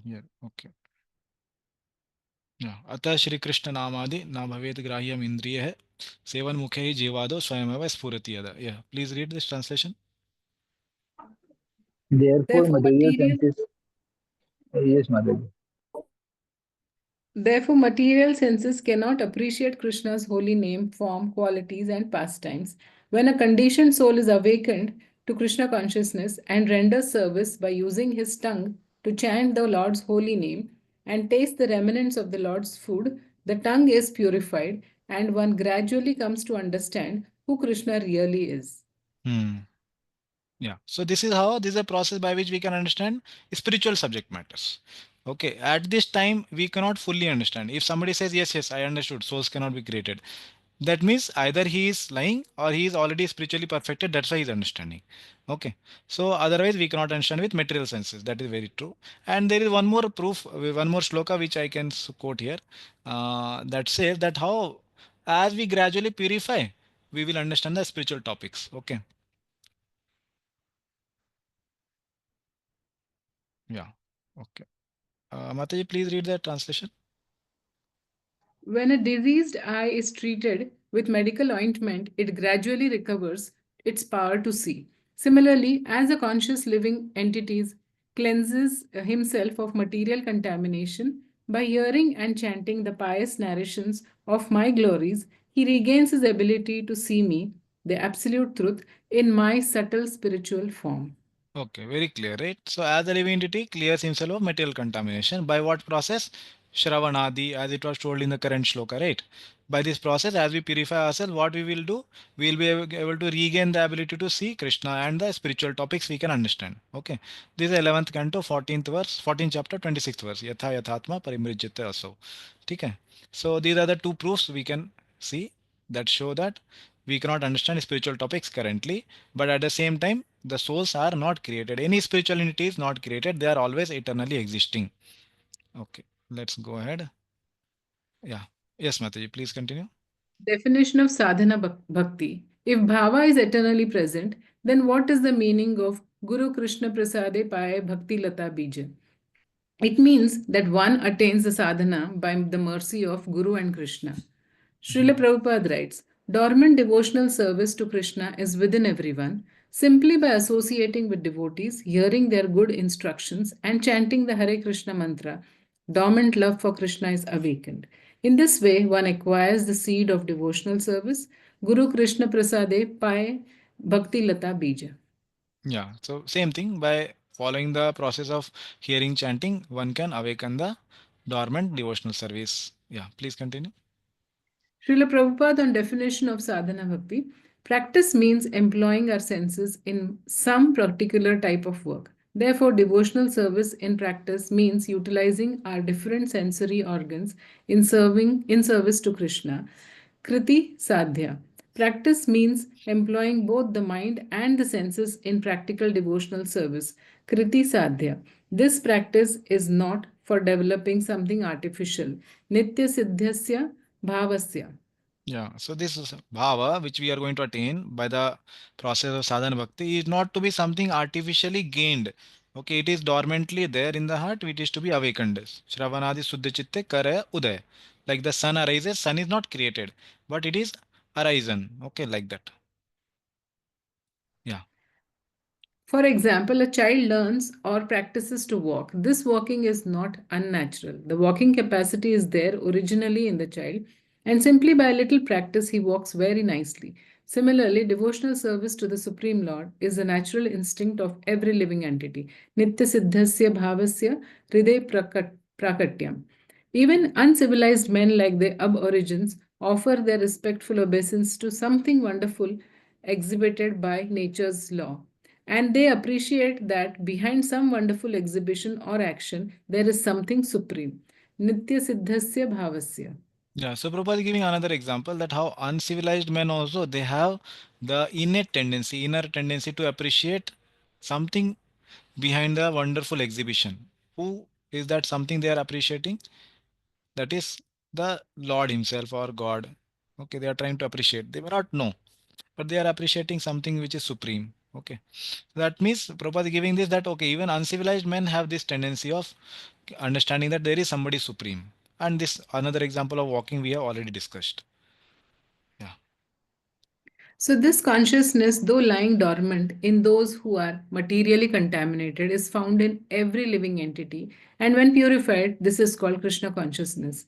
Yeah, okay. अतः श्री कृष्ण नामादि न भवेत ग्राह्यम इंद्रिय है seven मुखे ही जीवादो स्वयं स्फुरति यदा please read this translation Therefore, Therefore, material material senses. Yes, Mother. Therefore, material senses cannot appreciate Krishna's holy name, form, qualities, and pastimes. When a conditioned soul is awakened to Krishna consciousness and renders service by using his tongue to chant the Lord's holy name and taste the remnants of the Lord's food, the tongue is purified and one gradually comes to understand who Krishna really is. Hmm. Yeah. So this is how this is a process by which we can understand spiritual subject matters. Okay. At this time, we cannot fully understand. If somebody says, yes, yes, I understood, souls cannot be created. That means either he is lying or he is already spiritually perfected. That's why he's understanding. Okay. So otherwise, we cannot understand with material senses. That is very true. And there is one more proof, one more shloka which I can quote here that says that how as we gradually purify, we will understand the spiritual topics. Okay. Yeah. Okay. Mataji, please read the translation. When a diseased eye is treated with medical ointment, it gradually recovers its power to see. Similarly, as a conscious living entity cleanses himself of material contamination by hearing and chanting the pious narrations of my glories, he regains his ability to see me, the absolute truth, in my subtle spiritual form. Okay, very clear, right? So as a living entity clears himself of material contamination by what process? Shravanadi, as it was told in the current shloka, right? By this process, as we purify ourselves, what we will do? We will be able to regain the ability to see Krishna and the spiritual topics we can understand. Okay. This is 11th canto, 14th verse, 14th chapter, 26th verse. Yatha yathatma parimrijyate aso. Okay. So these are the two proofs we can see that show that we cannot understand spiritual topics currently, but at the same time, the souls are not created. Any spiritual entity is not created. They are always eternally existing. Okay, let's go ahead. Yeah. Yes, Mataji, please continue. Definition of sadhana bhakti. If bhava is eternally present, then what is the meaning of Guru Krishna Prasade Paye Bhakti Lata Bija? It means that one attains the sadhana by the mercy of Guru and Krishna. Srila Prabhupada writes, dormant devotional service to Krishna is within everyone. Simply by associating with devotees, hearing their good instructions, and chanting the Hare Krishna mantra, dormant love for Krishna is awakened. In this way, one acquires the seed of devotional service. Guru Krishna Prasade Paye Bhakti Lata Bija. Yeah. So same thing, by following the process of hearing chanting, one can awaken the dormant devotional service. Yeah. Please continue. Srila Prabhupada on definition of sadhana bhakti. Practice means employing our senses in some particular type of work. Therefore, devotional service in practice means utilizing our different sensory organs in service to Krishna. Kriti sadhya. Practice means employing both the mind and the senses in practical devotional service. Kriti sadhya. This practice is not for developing something artificial. Nitya siddhasya bhavasya. Yeah, so this is bhava which we are going to attain by the process of sadhana bhakti is not to be something artificially gained. Okay, it is dormantly there in the heart, which is to be awakened. Shravanadi suddha chitte kare uday. Like the sun arises, sun is not created, but it is arisen. Okay, like that. Yeah. For example, a child learns or practices to walk. This walking is not unnatural. The walking capacity is there originally in the child, and simply by a little practice, he walks very nicely. Similarly, devotional service to the Supreme Lord is a natural instinct of every living entity. Nitya siddhasya bhavasya hriday prakatyam. Even uncivilized men like the aborigines offer their respectful obeisance to something wonderful exhibited by nature's law. And they appreciate that behind some wonderful exhibition or action, there is something supreme. Nitya siddhasya bhavasya. Yeah, so Prabhupada is giving another example that how uncivilized men also they have the inner tendency to appreciate something behind the wonderful exhibition. Who is that something they are appreciating? That is the Lord Himself or God. Okay, they are trying to appreciate. They may not know, but they are appreciating something which is supreme. Okay, that means Prabhupada is giving this that okay, even uncivilized men have this tendency of understanding that there is somebody supreme. And this another example of walking we have already discussed. Yeah. So, this consciousness, though lying dormant in those who are materially contaminated, is found in every living entity. And when purified, this is called Krishna consciousness.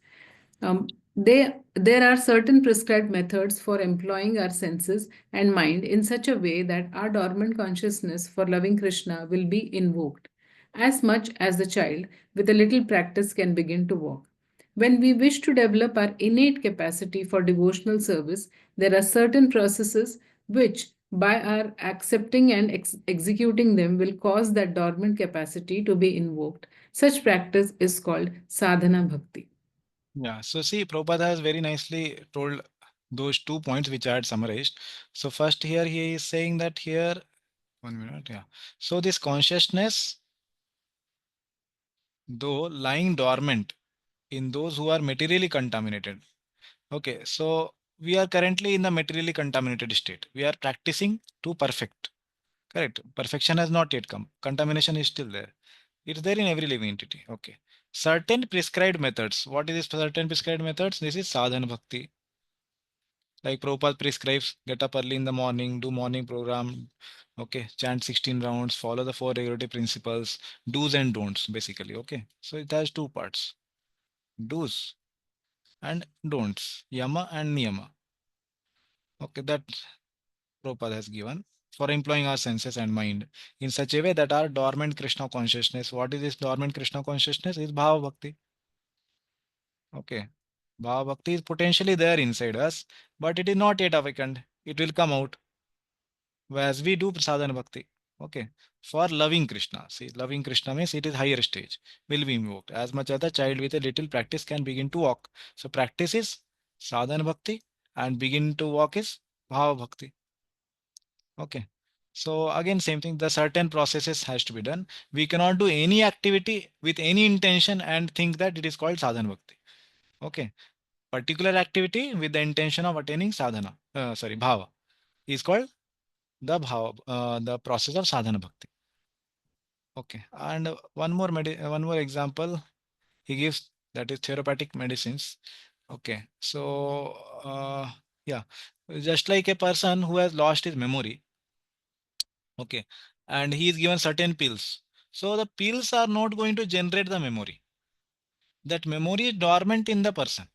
There are certain prescribed methods for employing our senses and mind in such a way that our dormant consciousness for loving Krishna will be invoked, as much as the child with a little practice can begin to walk. When we wish to develop our innate capacity for devotional service, there are certain processes which, by our accepting and executing them, will cause that dormant capacity to be invoked. Such practice is called sadhana bhakti. Yeah. So see, Prabhupada has very nicely told those 2 points which I had summarized. So first here he is saying that here, 1 minute, yeah. So this consciousness, though lying dormant in those who are materially contaminated. Okay, so we are currently in the materially contaminated state. We are practicing to perfect. Correct. Perfection has not yet come. Contamination is still there. It's there in every living entity. Okay. Certain prescribed methods. What is this certain prescribed methods? This is sadhana bhakti. Like Prabhupada prescribes, get up early in the morning, do morning program, okay, chant 16 rounds, follow the four regulative principles, do's and don'ts, basically. Okay. So it has two parts. Do's and don'ts. Yama and niyama. Okay, that Prabhupada has given for employing our senses and mind in such a way that our dormant Krishna consciousness, what is this dormant Krishna consciousness? Is Bhava Bhakti. Okay. Bhava Bhakti is potentially there inside us, but it is not yet awakened. It will come out as we do sadhana bhakti. Okay. For loving Krishna. See, loving Krishna means it is higher stage, will be invoked. As much as the child with a little practice can begin to walk. So practice is sadhana bhakti and begin to walk is Bhava Bhakti. Okay. So again, same thing, the certain processes has to be done. We cannot do any activity with any intention and think that it is called sadhana bhakti. Okay. Particular activity with the intention of attaining sadhana, bhava is called the bhava, the process of sadhana bhakti. Okay. And one more example he gives, that is therapeutic medicines. Okay. So, yeah, just like a person who has lost his memory. Okay. And he is given certain pills. So the pills are not going to generate the memory. That memory is dormant in the person.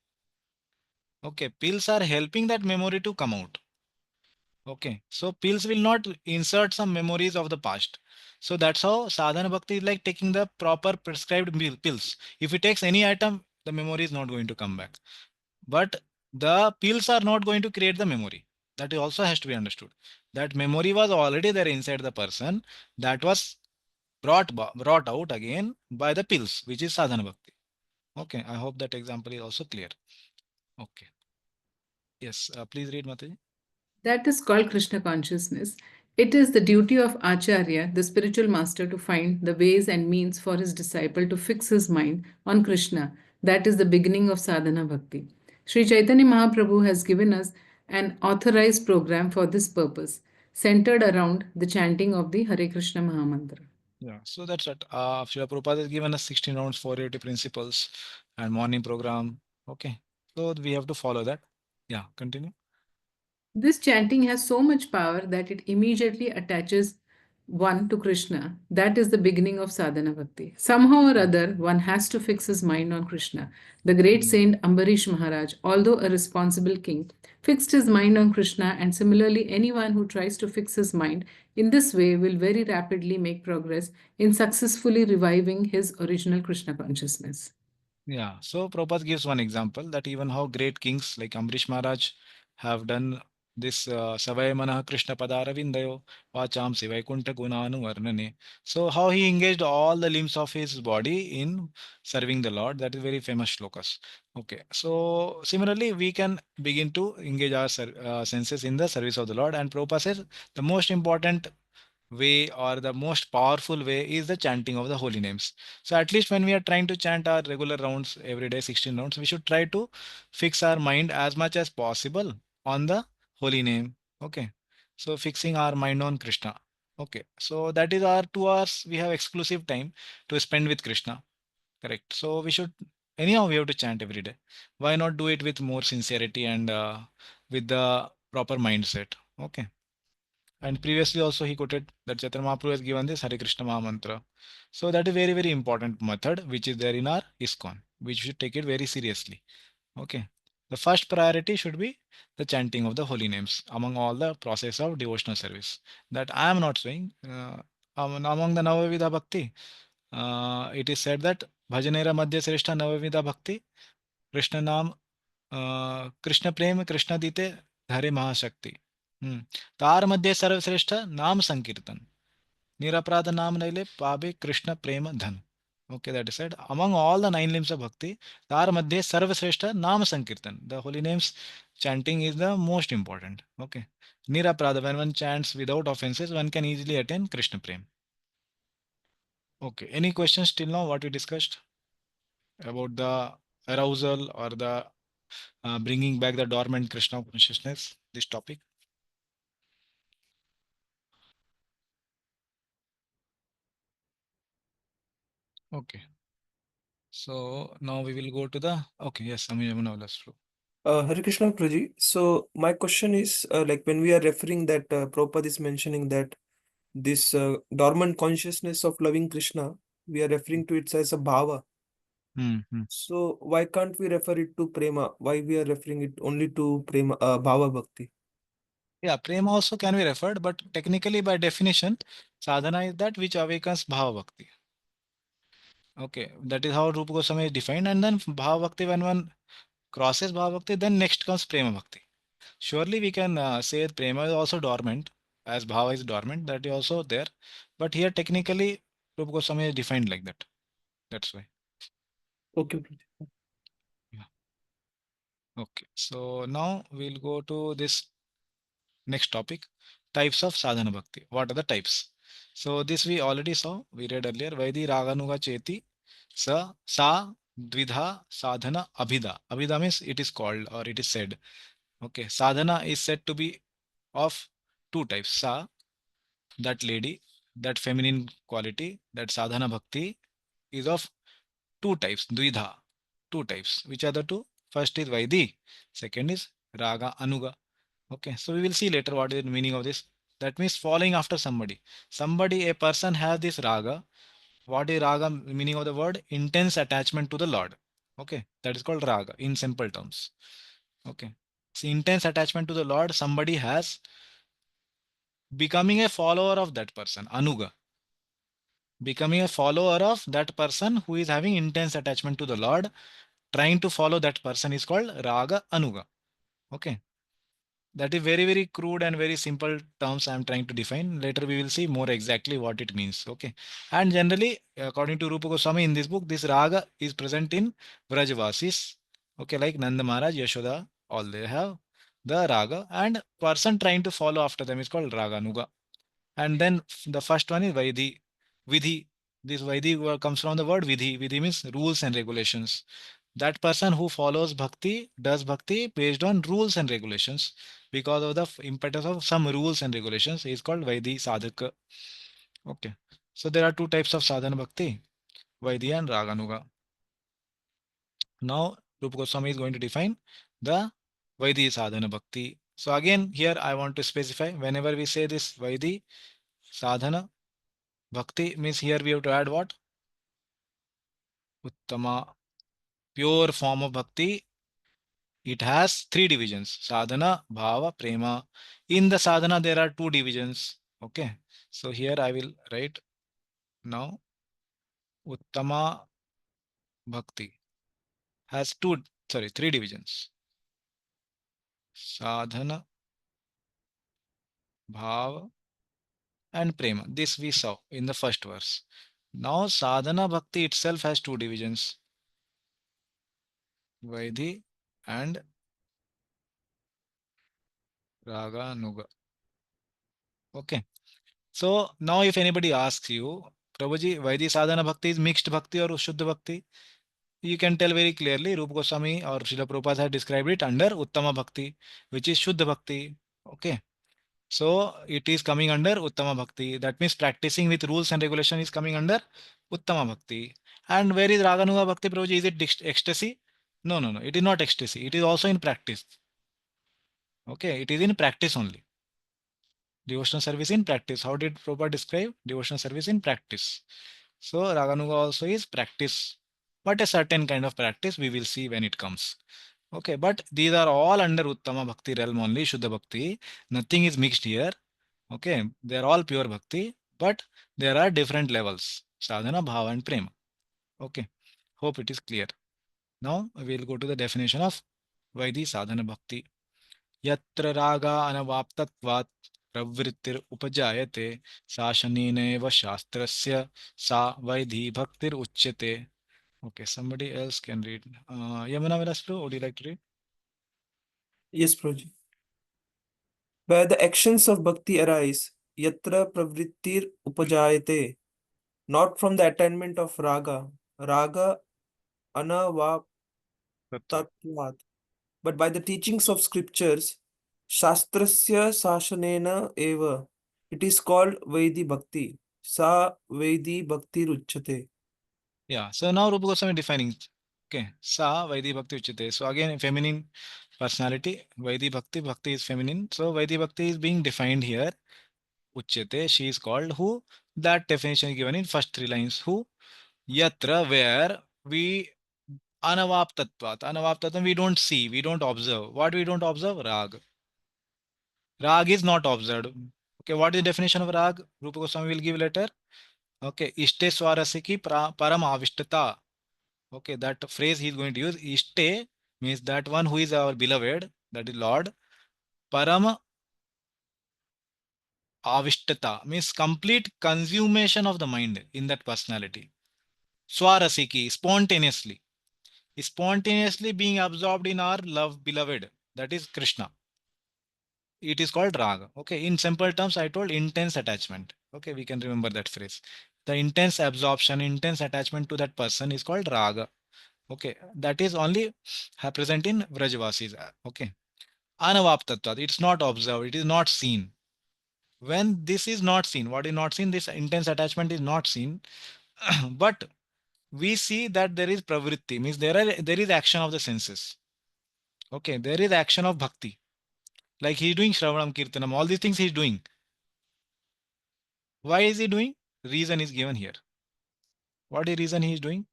Okay. Pills are helping that memory to come out. Okay. So pills will not insert some memories of the past. So that's how sadhana bhakti is like taking the proper prescribed pills. If it takes any item, the memory is not going to come back. But the pills are not going to create the memory. That also has to be understood. That memory was already there inside the person. That was brought out again by the pills, which is sadhana bhakti. Okay, I hope that example is also clear. Okay, yes, please read, Mataji. That is called Krishna consciousness. It is the duty of Acharya, the spiritual master, to find the ways and means for his disciple to fix his mind on Krishna. That is the beginning of sadhana bhakti. Sri Chaitanya Mahaprabhu has given us an authorized program for this purpose, centered around the chanting of the Hare Krishna Mahamantra. Yeah, so that's it. Srila Prabhupada has given us 16 rounds, 480 principles, and morning program. Okay, so we have to follow that. Yeah, continue. This chanting has so much power that it immediately attaches one to Krishna. That is the beginning of sadhana bhakti. Somehow or other, one has to fix his mind on Krishna. The great Mm. saint Ambarish Maharaj, although a responsible king, fixed his mind on Krishna, and similarly, anyone who tries to fix his mind in this way will very rapidly make progress in successfully reviving his original Krishna consciousness. Yeah, so Prabhupada gives one example that even how great kings like Ambrish Maharaj have done this Savaya Manaha Krishna Padaravindayo Vacham Sivaikuntha Gunanu Varnane. So how he engaged all the limbs of his body in serving the Lord. That is very famous shlokas. Okay, so similarly we can begin to engage our senses in the service of the Lord. And Prabhupada says the most important way or the most powerful way is the chanting of the holy names. So at least when we are trying to chant our regular rounds every day, 16 rounds, we should try to fix our mind as much as possible on the holy name. Okay. So fixing our mind on Krishna. Okay. So that is our 2 hours. We have exclusive time to spend with Krishna. Correct. So we should, anyhow, we have to chant every day. Why not do it with more sincerity and with the proper mindset? Okay. And previously also he quoted that Chaitanya Mahaprabhu has given this Hare Krishna Maha Mantra. So that is very, very important method which is there in our ISKCON. We should take it very seriously. Okay. The first priority should be the chanting of the holy names among all the process of devotional service. That I am not saying. Among the Navavidha Bhakti, it is said that Bhajanera Madhya Sreshta Navavidha Bhakti, Krishna Nam, Krishna Prem, Krishna Dite, Dhare Mahashakti. हम्म, तार मध्य सर्वश्रेष्ठ नाम संकीर्तन निरपराध नाम नैले पावे कृष्ण प्रेम धन. Okay, that is said among all the 9 limbs of bhakti, tar madhye sarvashrestha naam sankirtan, the holy names chanting is the most important. Okay, niraprada, when one chants without offenses, one can easily attain Krishna prem. Okay, any questions till now what we discussed about the arousal or the bringing back the dormant Krishna consciousness, this topic. Okay. So now we will go to the, okay, yes, Yamuna, let's flow. Hare Krishna Prabhuji. So my question is, like when we are referring that Prabhupada is mentioning that this dormant consciousness of loving Krishna, we are referring to it as a bhava. Mm-hmm. So why can't we refer it to prema? Why we are referring it only to prema, bhava bhakti? Yeah, prema also can be referred, but technically by definition, sadhana is that which awakens bhava bhakti. Okay, that is how Rupa Goswami is defined. And then bhava bhakti, when one crosses bhava bhakti, then next comes prema bhakti. Surely we can say prema is also dormant, as bhava is dormant, that is also there. But here technically, Rupa Goswami is defined like that. That's why. Okay, Prabhuji. Yeah. Okay, so now we'll go to this next topic, types of sadhana bhakti. What are the types? So this we already saw, we read earlier, Vaidi Raganuga Cheti, Sa, Dvidha, Sadhana, Abhida. Abhida means it is called or it is said. Okay, sadhana is said to be of two types. Sa, that lady, that feminine quality, that sadhana bhakti is of two types, Dvidha, two types. Which are the two? First is Vaidi, second is Raga Anuga. Okay, so we will see later what is the meaning of this. That means following after somebody. Somebody, a person has this raga. What is raga? Meaning of the word intense attachment to the Lord. Okay, that is called raga in simple terms. Okay, so intense attachment to the Lord. Somebody has becoming a follower of that person. Anuga. Becoming a follower of that person who is having intense attachment to the Lord. Trying to follow that person is called raga anuga. Okay. That is very, very crude and very simple terms I am trying to define. Later we will see more exactly what it means. Okay. And generally, according to Rupa Goswami in this book, this raga is present in Vrajvasis. Okay, like Nanda Maharaj, Yashoda, all they have the raga, and person trying to follow after them is called raga nuga. And then the first one is Vaidhi. Vidhi. This Vaidhi comes from the word Vidhi. Vidhi means rules and regulations. That person who follows bhakti does bhakti based on rules and regulations. Because of the impetus of some rules and regulations is called Vaidhi Sadhaka. Okay. So there are two types of sadhana bhakti, Vaidhi and Raganuga. Now Rupa Goswami is going to define the Vaidhi sadhana bhakti. So again here I want to specify whenever we say this Vaidhi sadhana bhakti means here we have to add what? Uttama, pure form of bhakti. It has three divisions, sadhana, bhava, prema. In the sadhana, there are two divisions. Okay. So here I will write now Uttama Bhakti has three divisions. Sadhana, bhava, and prema. This we saw in the first verse. Now sadhana bhakti itself has two divisions, Vaidhi and Raga Nuga. Okay. So now if anybody asks you, Prabhuji, Vaidhi sadhana bhakti is mixed bhakti or Shuddha bhakti? You can tell very clearly, Rupa Goswami or Srila Prabhupada has described it under Uttama Bhakti, which is Shuddha Bhakti. Okay. So it is coming under Uttama Bhakti. That means practicing with rules and regulation is coming under Uttama Bhakti. And where is Raganuga Bhakti, Prabhuji? Is it ecstasy? No, no, no. It is not ecstasy. It is also in practice. Okay. It is in practice only. Devotional service in practice. How did Prabhupada describe devotional service in practice? So Raganuga also is practice, but a certain kind of practice we will see when it comes. Okay, but these are all under Uttama Bhakti realm only, Shuddha Bhakti. Nothing is mixed here. Okay, they are all pure Bhakti, but there are different levels, Sadhana, Bhava and Prema. Okay, hope it is clear. Now we will go to the definition of Vaidhi Sadhana Bhakti. यत्र रागा अनवाप्तत्वात् प्रवृत्तिर उपजायते सा शनेनैव शास्त्रस्य सा वैधि भक्तिर उच्यते. Okay, somebody else can read. Yamuna Vilaslu, would you like to read? Yes, Prabhuji. Where the actions of bhakti arise, yatra pravrittir upajayate, not from the attainment of raga, raga anavaptatvat, but by the teachings of scriptures, Shastrasya Sashanena Eva, it is called Vaidi Bhakti. Sa Vaidi Bhakti Ruchate. Yeah. So now Rupa Goswami defining. Okay. Sa Vaidi Bhakti Uchite. So again, feminine personality. Vaidi Bhakti. Bhakti is feminine. So Vaidi Bhakti is being defined here. Uchyate. She is called who? That definition is given in first three lines. Who? Yatra, where we anavaptatvat. Anavaptatvam we don't see, we don't observe. What we don't observe? Rag. Rag is not observed. Okay, what is the definition of rag? Rupa Goswami will give later. Okay, ishte swarasiki param avishtata. Okay, that phrase he is going to use. Ishte means that one who is our beloved, that is Lord. Param avishtata means complete consummation of the mind in that personality. Swarasiki, spontaneously being absorbed in our love beloved, that is Krishna. It is called raga. Okay, in simple terms I told intense attachment. Okay, we can remember that phrase. The intense absorption, intense attachment to that person is called raga. Okay, that is only present in Vrajavasis. Okay, anavaptatvat, it's not observed, it is not seen. When this is not seen, what is not seen? This intense attachment is not seen. But we see that there is pravritti, means there is action of the senses. Okay, there is action of bhakti. Like he is doing Shravanam Kirtanam, all these things he is doing. Why is he doing? Reason is given here. What is reason he is doing?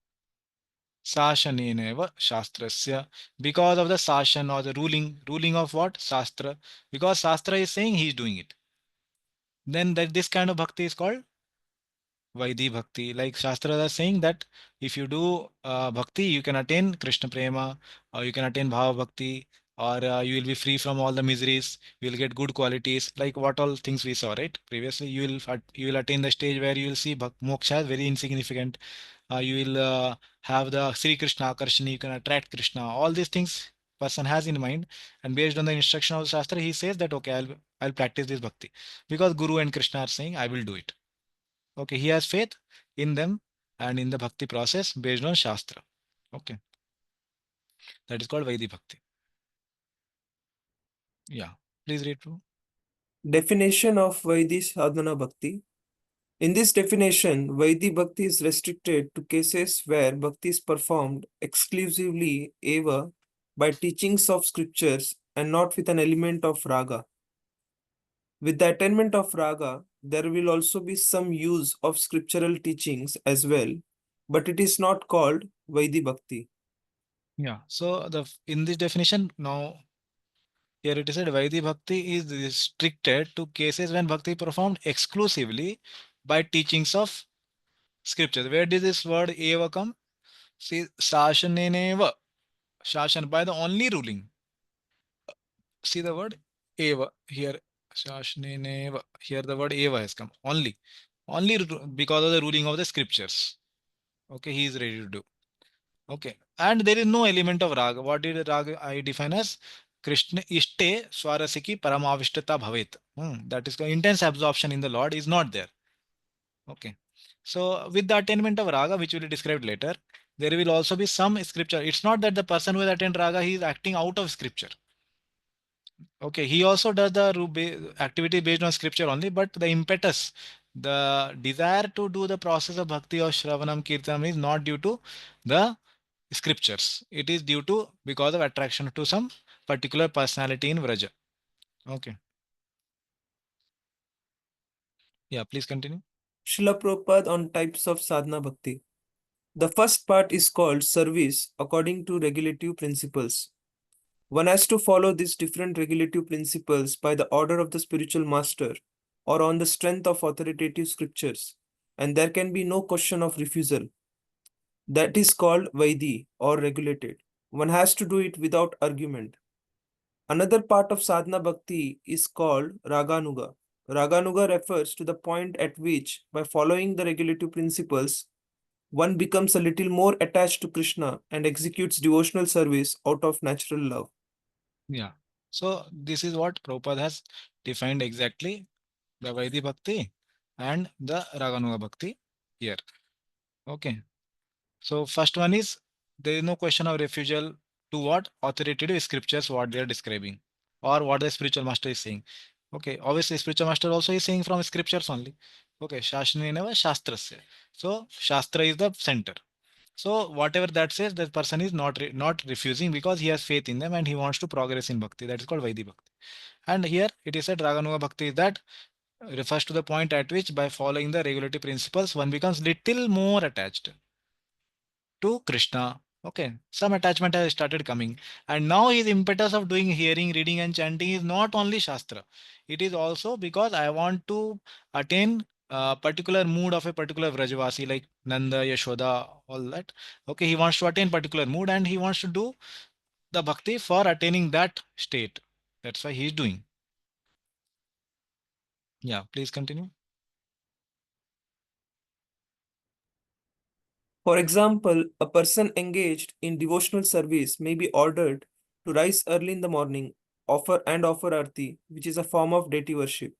Sashaneneva Shastrasya. Because of the Sashan or the ruling of what? Shastra. Because Shastra is saying he is doing it. Then that this kind of bhakti is called Vaidhi Bhakti. Like Shastra are saying that if you do Bhakti, you can attain Krishna Prema, or you can attain Bhava Bhakti, or you will be free from all the miseries. You will get good qualities, like what all things we saw, right? Previously, you will attain the stage where you will see moksha is very insignificant. You will have the Sri Krishna Akarshani, you can attract Krishna. All these things person has in mind, and based on the instruction of the Shastra, he says that okay, I'll practice this Bhakti because Guru and Krishna are saying I will do it. Okay, he has faith in them and in the bhakti process based on Shastra. Okay, that is called Vaidhi Bhakti. Yeah, please read through. Definition of Vaidi Sadhana Bhakti. In this definition, Vaidi Bhakti is restricted to cases where Bhakti is performed exclusively eva by teachings of scriptures and not with an element of raga. With the attainment of raga, there will also be some use of scriptural teachings as well, but it is not called Vaidi Bhakti. Yeah, so the in this definition now here it is said Vaidhi Bhakti is restricted to cases when Bhakti performed exclusively by teachings of scriptures. Where did this word eva come? See, Sashaneneva, Shashan by the only ruling. See the word eva here. Shashaneneva. Here the word eva has come. Only because of the ruling of the scriptures. Okay, he is ready to do. Okay, and there is no element of raga. What did raga I define as? Krishna ishte swarasiki paramavishtata bhavet. That is the intense absorption in the Lord is not there. Okay, so with the attainment of raga, which will be described later, there will also be some scripture. It's not that the person who has attained raga, he is acting out of scripture. Okay, he also does the activity based on scripture only, but the impetus, the desire to do the process of bhakti or shravanam kirtanam is not due to the scriptures. It is due to because of attraction to some particular personality in Vraja. Okay. Yeah, please continue. Srila Prabhupada on types of sadhana bhakti. The first part is called service according to regulative principles. One has to follow these different regulative principles by the order of the spiritual master or on the strength of authoritative scriptures, and there can be no question of refusal. That is called Vaidi or regulated. One has to do it without argument. Another part of sadhana bhakti is called Raganuga. Raganuga refers to the point at which, by following the regulative principles, one becomes a little more attached to Krishna and executes devotional service out of natural love. Yeah. So this is what Prabhupada has defined exactly the Vaidhi Bhakti and the Raganuga Bhakti here. Okay. So first one is there is no question of refusal to what authoritative scriptures what they are describing or what the spiritual master is saying. Okay, obviously spiritual master also is saying from scriptures only. Okay, Shashneneva Shastrasya. So Shastra is the center. So whatever that says, that person is not refusing because he has faith in them and he wants to progress in bhakti. That is called Vaidhi Bhakti. And here it is said Raganuga Bhakti is that refers to the point at which by following the regulative principles one becomes little more attached to Krishna. Okay, some attachment has started coming, and now his impetus of doing hearing, reading, and chanting is not only Shastra. It is also because I want to attain a particular mood of a particular Vrajavasi like Nanda, Yashoda, all that. Okay, he wants to attain particular mood and he wants to do the bhakti for attaining that state. That's why he is doing. Yeah, please continue. For example, a person engaged in devotional service may be ordered to rise early in the morning, offer arti, which is a form of deity worship.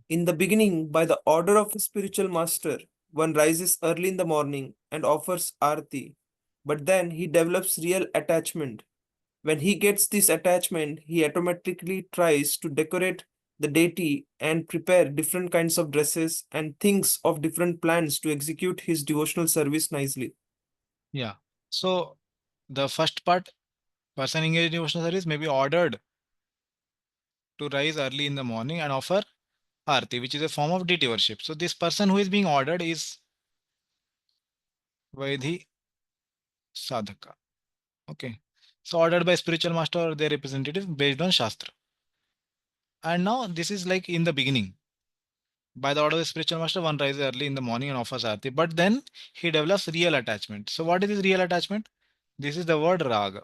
In the beginning, by the order of a spiritual master, one rises early in the morning and offers arti, but then he develops real attachment. When he gets this attachment, he automatically tries to decorate the deity and prepare different kinds of dresses and thinks of different plans to execute his devotional service nicely. Yeah. So the first part, person engaged in devotional service may be ordered to rise early in the morning and offer arti, which is a form of deity worship. So this person who is being ordered is Vaidhi Sadhaka. Okay. So ordered by spiritual master or their representative based on Shastra. And now this is like in the beginning. By the order of the spiritual master, one rises early in the morning and offers arti. But then he develops real attachment. So what is this real attachment? This is the word raga.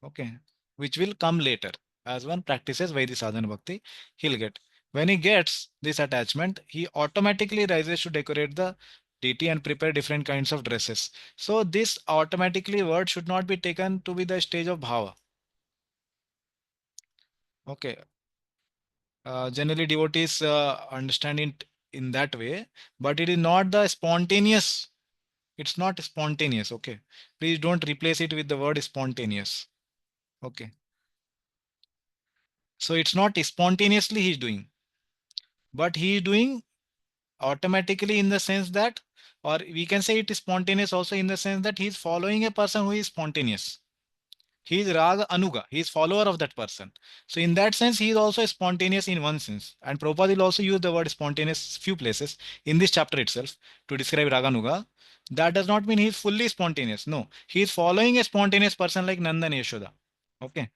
Okay. Which will come later. As one practices Vaidhi sadhana bhakti, he'll get. When he gets this attachment, he automatically rises to decorate the deity and prepare different kinds of dresses. So this automatically word should not be taken to be the stage of bhava. Okay. Generally devotees understand it in that way, but it is not the spontaneous. It's not spontaneous. Okay, please don't replace it with the word spontaneous. Okay, so it's not spontaneously he's doing, but he is doing automatically in the sense that, or we can say it is spontaneous also in the sense that he's following a person who is spontaneous. He is Raga Anuga. He is follower of that person. So in that sense, he is also spontaneous in one sense. And Prabhupada will also use the word spontaneous few places in this chapter itself to describe Raga Anuga. That does not mean he is fully spontaneous. No, he is following a spontaneous person like Nanda and Yashoda. Okay.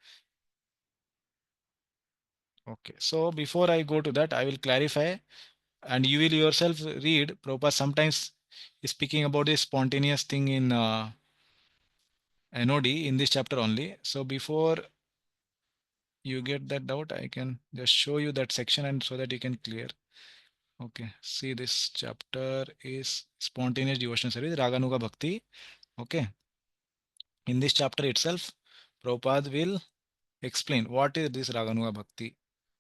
Okay. So before I go to that, I will clarify and you will yourself read. Prabhupada sometimes is speaking about this spontaneous thing in NOD in this chapter only. So before you get that doubt, I can just show you that section and so that you can clear. Okay, see this chapter is spontaneous devotional service, Raganuga Bhakti. Okay, in this chapter itself, Prabhupada will explain what is this Raganuga Bhakti.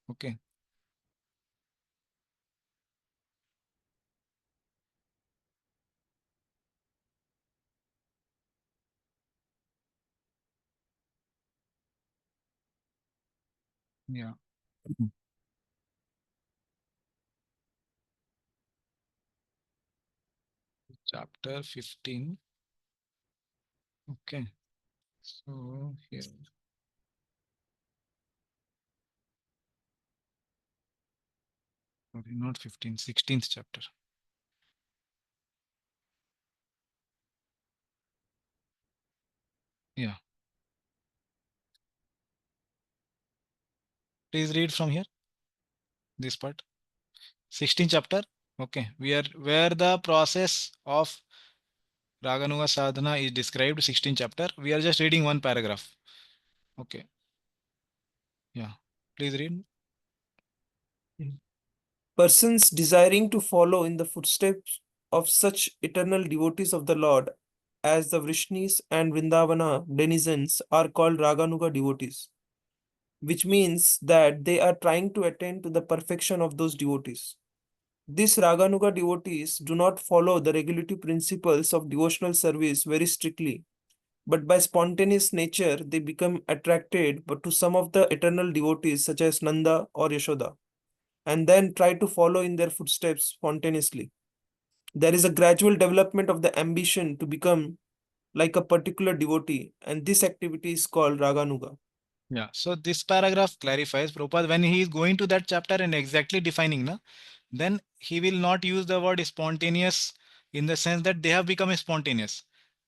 Okay, yeah. Chapter 15. Okay, so here, sorry, not 15, 16th chapter. Yeah, please read from here, this part. 16th chapter. Okay, we are where the process of Raganuga Sadhana is described, 16th chapter. We are just reading one paragraph. Okay. Yeah. Please read. Persons desiring to follow in the footsteps of such eternal devotees of the Lord as the Vrishnis and Vrindavana denizens are called Raganuga devotees, which means that they are trying to attain to the perfection of those devotees. These Raganuga devotees do not follow the regulative principles of devotional service very strictly, but by spontaneous nature they become attracted but to some of the eternal devotees such as Nanda or Yashoda, and then try to follow in their footsteps spontaneously. There is a gradual development of the ambition to become like a particular devotee, and this activity is called Raganuga. Yeah. So this paragraph clarifies Prabhupada when he is going to that chapter and exactly defining, na, then he will not use the word spontaneous in the sense that they have become spontaneous.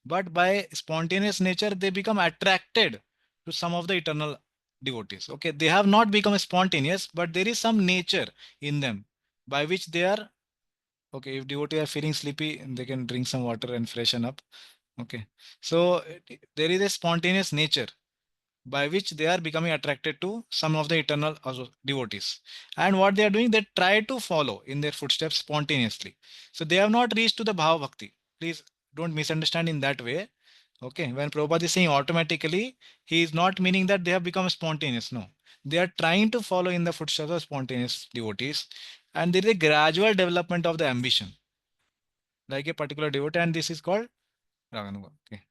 But by spontaneous nature, they become attracted to some of the eternal devotees. Okay. They have not become spontaneous, but there is some nature in them by which they are. Okay. If devotees are feeling sleepy, they can drink some water and freshen up. Okay. So there is a spontaneous nature by which they are becoming attracted to some of the eternal devotees. And what they are doing, they try to follow in their footsteps spontaneously. So they have not reached to the Bhava Bhakti. Please don't misunderstand in that way. Okay, when Prabhupada is saying automatically, he is not meaning that they have become spontaneous. No, they are trying to follow in the footsteps of spontaneous devotees. And there is a gradual development of the ambition, like a particular devotee, and this is called Raganuga. Okay.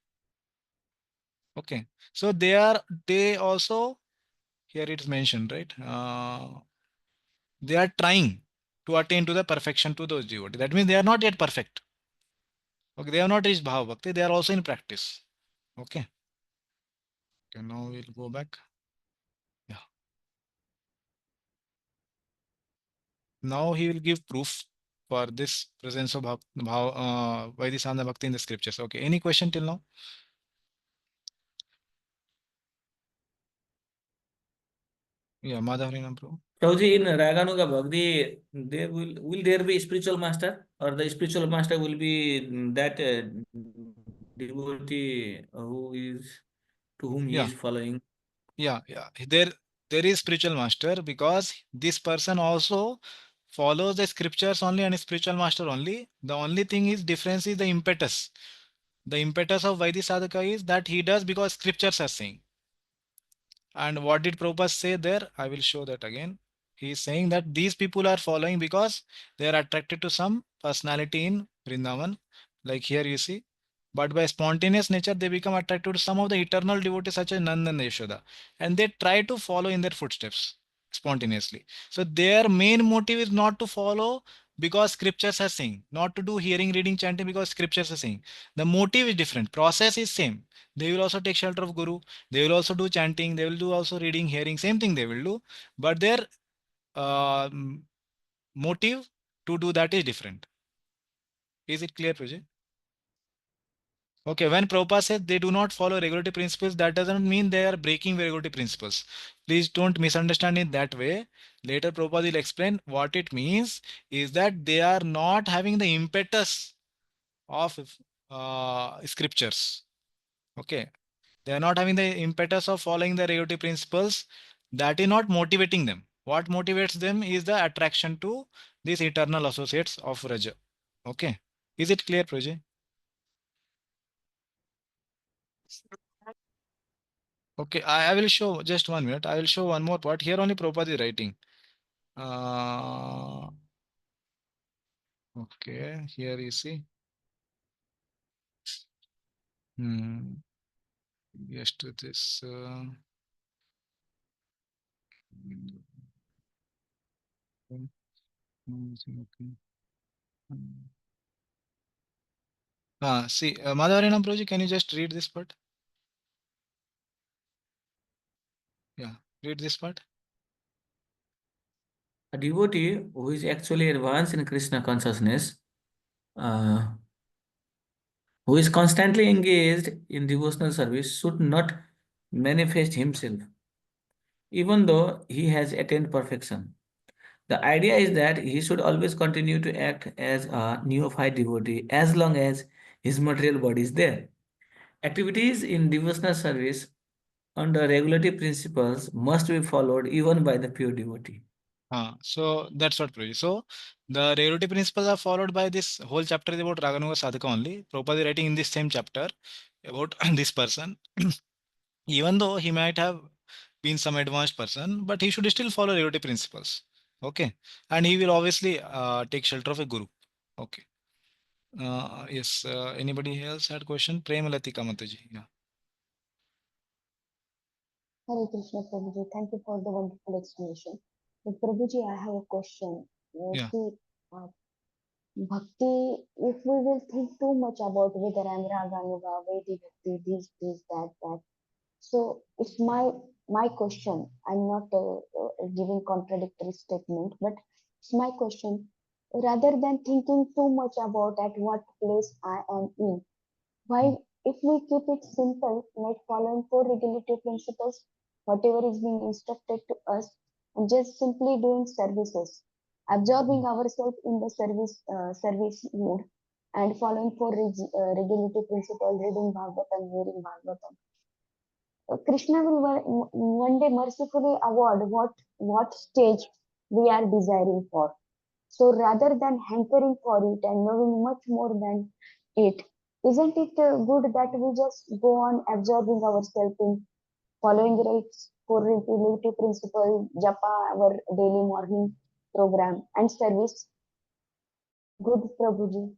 Okay. So they also, here it's mentioned, right? They are trying to attain to the perfection to those devotees. That means they are not yet perfect. Okay, they have not reached Bhava Bhakti. They are also in practice. Okay. Okay, now we'll go back. Yeah. Now he will give proof for this presence of Vaidisana Bhakti in the scriptures. Okay. Any question till now? Yeah, Madhavrina Prabhu. Prabhuji, in Raganuga Bhakti, there will there be spiritual master, or the spiritual master will be that devotee who is to whom he Yeah. is following? Yeah. Yeah. There is spiritual master because this person also follows the scriptures only and spiritual master only. The only thing is difference is the impetus. The impetus of Vaidhi Sadhaka is that he does because scriptures are saying. And what did Prabhupada say there? I will show that again. He is saying that these people are following because they are attracted to some personality in Vrindavan. Like here you see. But by spontaneous nature, they become attracted to some of the eternal devotees such as Nanda and Yashoda. And they try to follow in their footsteps spontaneously. So their main motive is not to follow because scriptures are saying, not to do hearing, reading, chanting because scriptures are saying. The motive is different. Process is same. They will also take shelter of Guru. They will also do chanting. They will do also reading, hearing. Same thing they will do. But their uh, motive to do that is different. Is it clear, Prajay? Okay, when Prabhupada says they do not follow regulative principles, that doesn't mean they are breaking regulative principles. Please don't misunderstand it that way. Later, Prabhupada will explain what it means is that they are not having the impetus of scriptures. Okay, they are not having the impetus of following the regulative principles. That is not motivating them. What motivates them is the attraction to these eternal associates of Raja. Okay, is it clear, Prajay? Okay, I will show just 1 minute. I will show one more part. Here only Prabhupada is writing. Uh, okay, here you see. Hmm. Yes, to this. Okay. See, Madhavarina Prabhuji, can you just read this part? Yeah, read this part. A devotee who is actually advanced in Krishna consciousness, uh, who is constantly engaged in devotional service, should not manifest himself, even though he has attained perfection. The idea is that he should always continue to act as a neophyte devotee as long as his material body is there. Activities in devotional service under regulative principles must be followed even by the pure devotee. So that's what Prabhuji. So the regulative principles are followed by this whole chapter is about Raganuga Sadhaka only. Prabhupada is writing in this same chapter about this person. Even though he might have been some advanced person, but he should still follow regulative principles. Okay. And he will obviously take shelter of a guru. Okay. Yes. Anybody else had question? Premalatika Mataji. Yeah. Hare Krishna, Prabhuji. Thank you for the wonderful explanation. But Prabhuji, I have a question. Yeah. See, uh, Bhakti, if we will think too much about whether I'm Raga, Nuga, Vedi Bhakti, this, that. So it's my question. I'm not giving contradictory statement, but it's my question. Rather than thinking too much about at what place I am in, Mm. why, if we keep it simple, like following four regulative principles, whatever is being instructed to us, and just simply doing services, absorbing Mm. ourselves in the service mood, and following four regulative principles, reading Bhagavatam, hearing Bhagavatam, Krishna will one day mercifully award what stage we are desiring for. So rather than hankering for it and knowing much more than it, isn't it good that we just go on absorbing ourselves in following rites for relative principle, japa, our daily morning program and service? Good Prabhuji.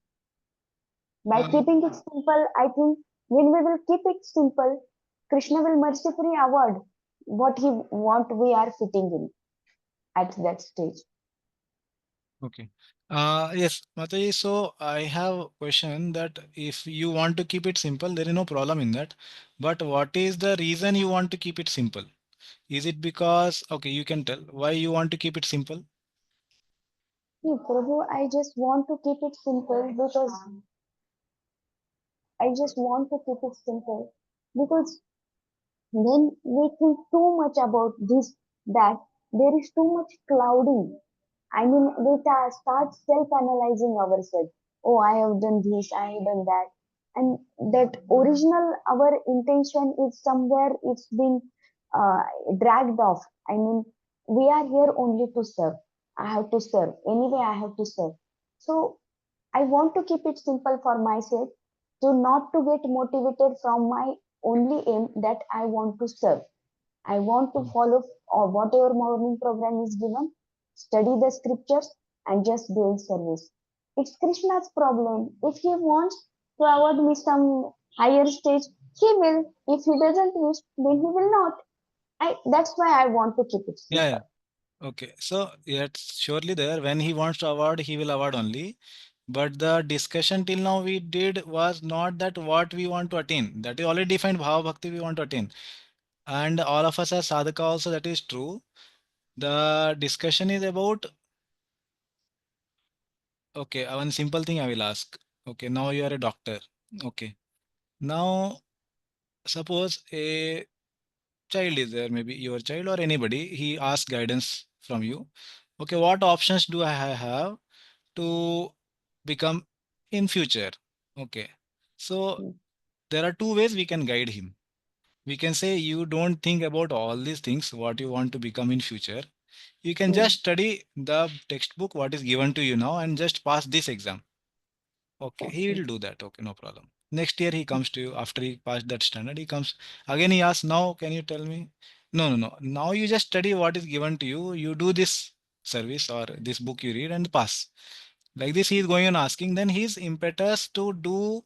By Uh, keeping it simple, I think when we will keep it simple, Krishna will mercifully award what he want we are fitting in at that stage. okay. Yes, Mataji, so I have a question that if you want to keep it simple, there is no problem in that. But what is the reason you want to keep it simple? Is it because, okay, you can tell why you want to keep it simple? See, Prabhu, I just want to keep it simple because when we think too much about this, that there is too much clouding. I mean, we start self-analyzing ourselves. Oh, I have done this, I have done that. And that original, our intention is somewhere it's been uh, dragged off. I mean, we are here only to serve. I have to serve. Anyway, I have to serve. So I want to keep it simple for myself to not to get motivated from my only aim that I want to serve. I want to Mm. follow or whatever morning program is given, study the scriptures and just doing service. It's Krishna's problem. If he wants to award me some higher stage, he will. If he doesn't wish, then he will not. That's why I want to keep it Yeah, yeah. simple. Okay. So it's surely there. When he wants to award, he will award only. But the discussion till now we did was not that what we want to attain. That is already defined Bhava Bhakti we want to attain. And all of us are sadhaka also, that is true. The discussion is about, okay, one simple thing I will ask. Okay, now you are a doctor. Okay. Now, suppose a child is there, maybe your child or anybody, he asks guidance from you. Okay, what options do I have to become in future? Okay. So Hmm. there are two ways we can guide him. We can say you don't think about all these things, what you want to become in future. You can Hmm. just study the textbook, what is given to you now, and just pass this exam. Okay, he Okay. will do that. Okay, no problem. Next year he comes to you after he passed that standard. He comes again. He asks, "Now, can you tell me?" No, no, no. Now you just study what is given to you. You do this service or this book you read and pass. Like this, he is going on asking. Then his impetus to do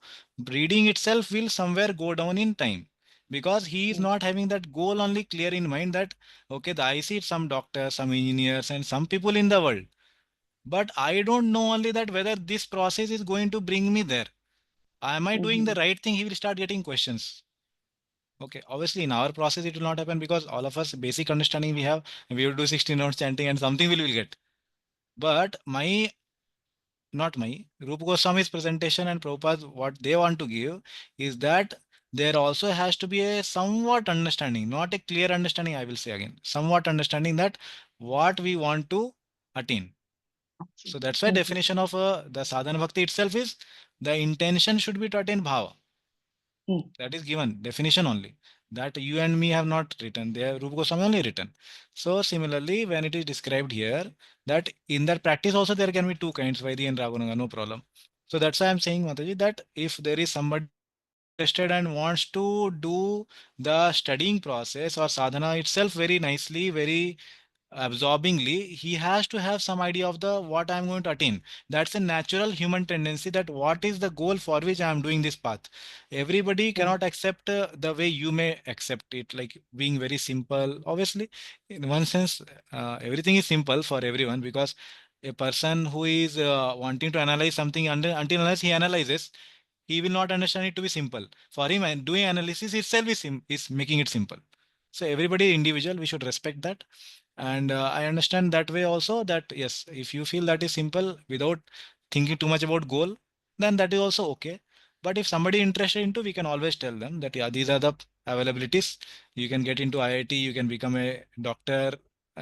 reading itself will somewhere go down in time because he is Hmm. not having that goal only clear in mind that okay, I see some doctors, some engineers, and some people in the world, but I don't know only that whether this process is going to bring me there. Am I doing the Hmm. right thing? He will start getting questions. Okay, obviously in our process it will not happen because all of us basic understanding we have. We will do 16 rounds chanting and something we will get. But my not my Rupa Goswami's presentation and Prabhupada what they want to give is that there also has to be a somewhat understanding, not a clear understanding. I will say again, somewhat understanding that what we want to attain. So that's why Hmm. definition of the sadhana bhakti itself is the intention should be to attain bhava. Hmm. That is given definition only. That you and me have not written. They have Rupa Goswami only written. So similarly, when it is described here, that in that practice also there can be two kinds, Vaidhi and Raghunaga, no problem. So that's why I'm saying, Mataji, that if there is somebody interested and wants to do the studying process or sadhana itself very nicely, very absorbingly, he has to have some idea of the what I'm going to attain. That's a natural human tendency, that what is the goal for which I'm doing this path. Everybody cannot accept the way you may accept it, like being very simple. Obviously, in one sense, everything is simple for everyone, because a person who is wanting to analyze something until unless he analyzes, he will not understand it to be simple. For him, and doing analysis itself is making it simple. So everybody individual, we should respect that. And I understand that way also, that yes, if you feel that is simple without thinking too much about goal, then that is also okay. But if somebody interested into, we can always tell them that yeah, these are the availabilities. You can get into IIT, you can become a doctor,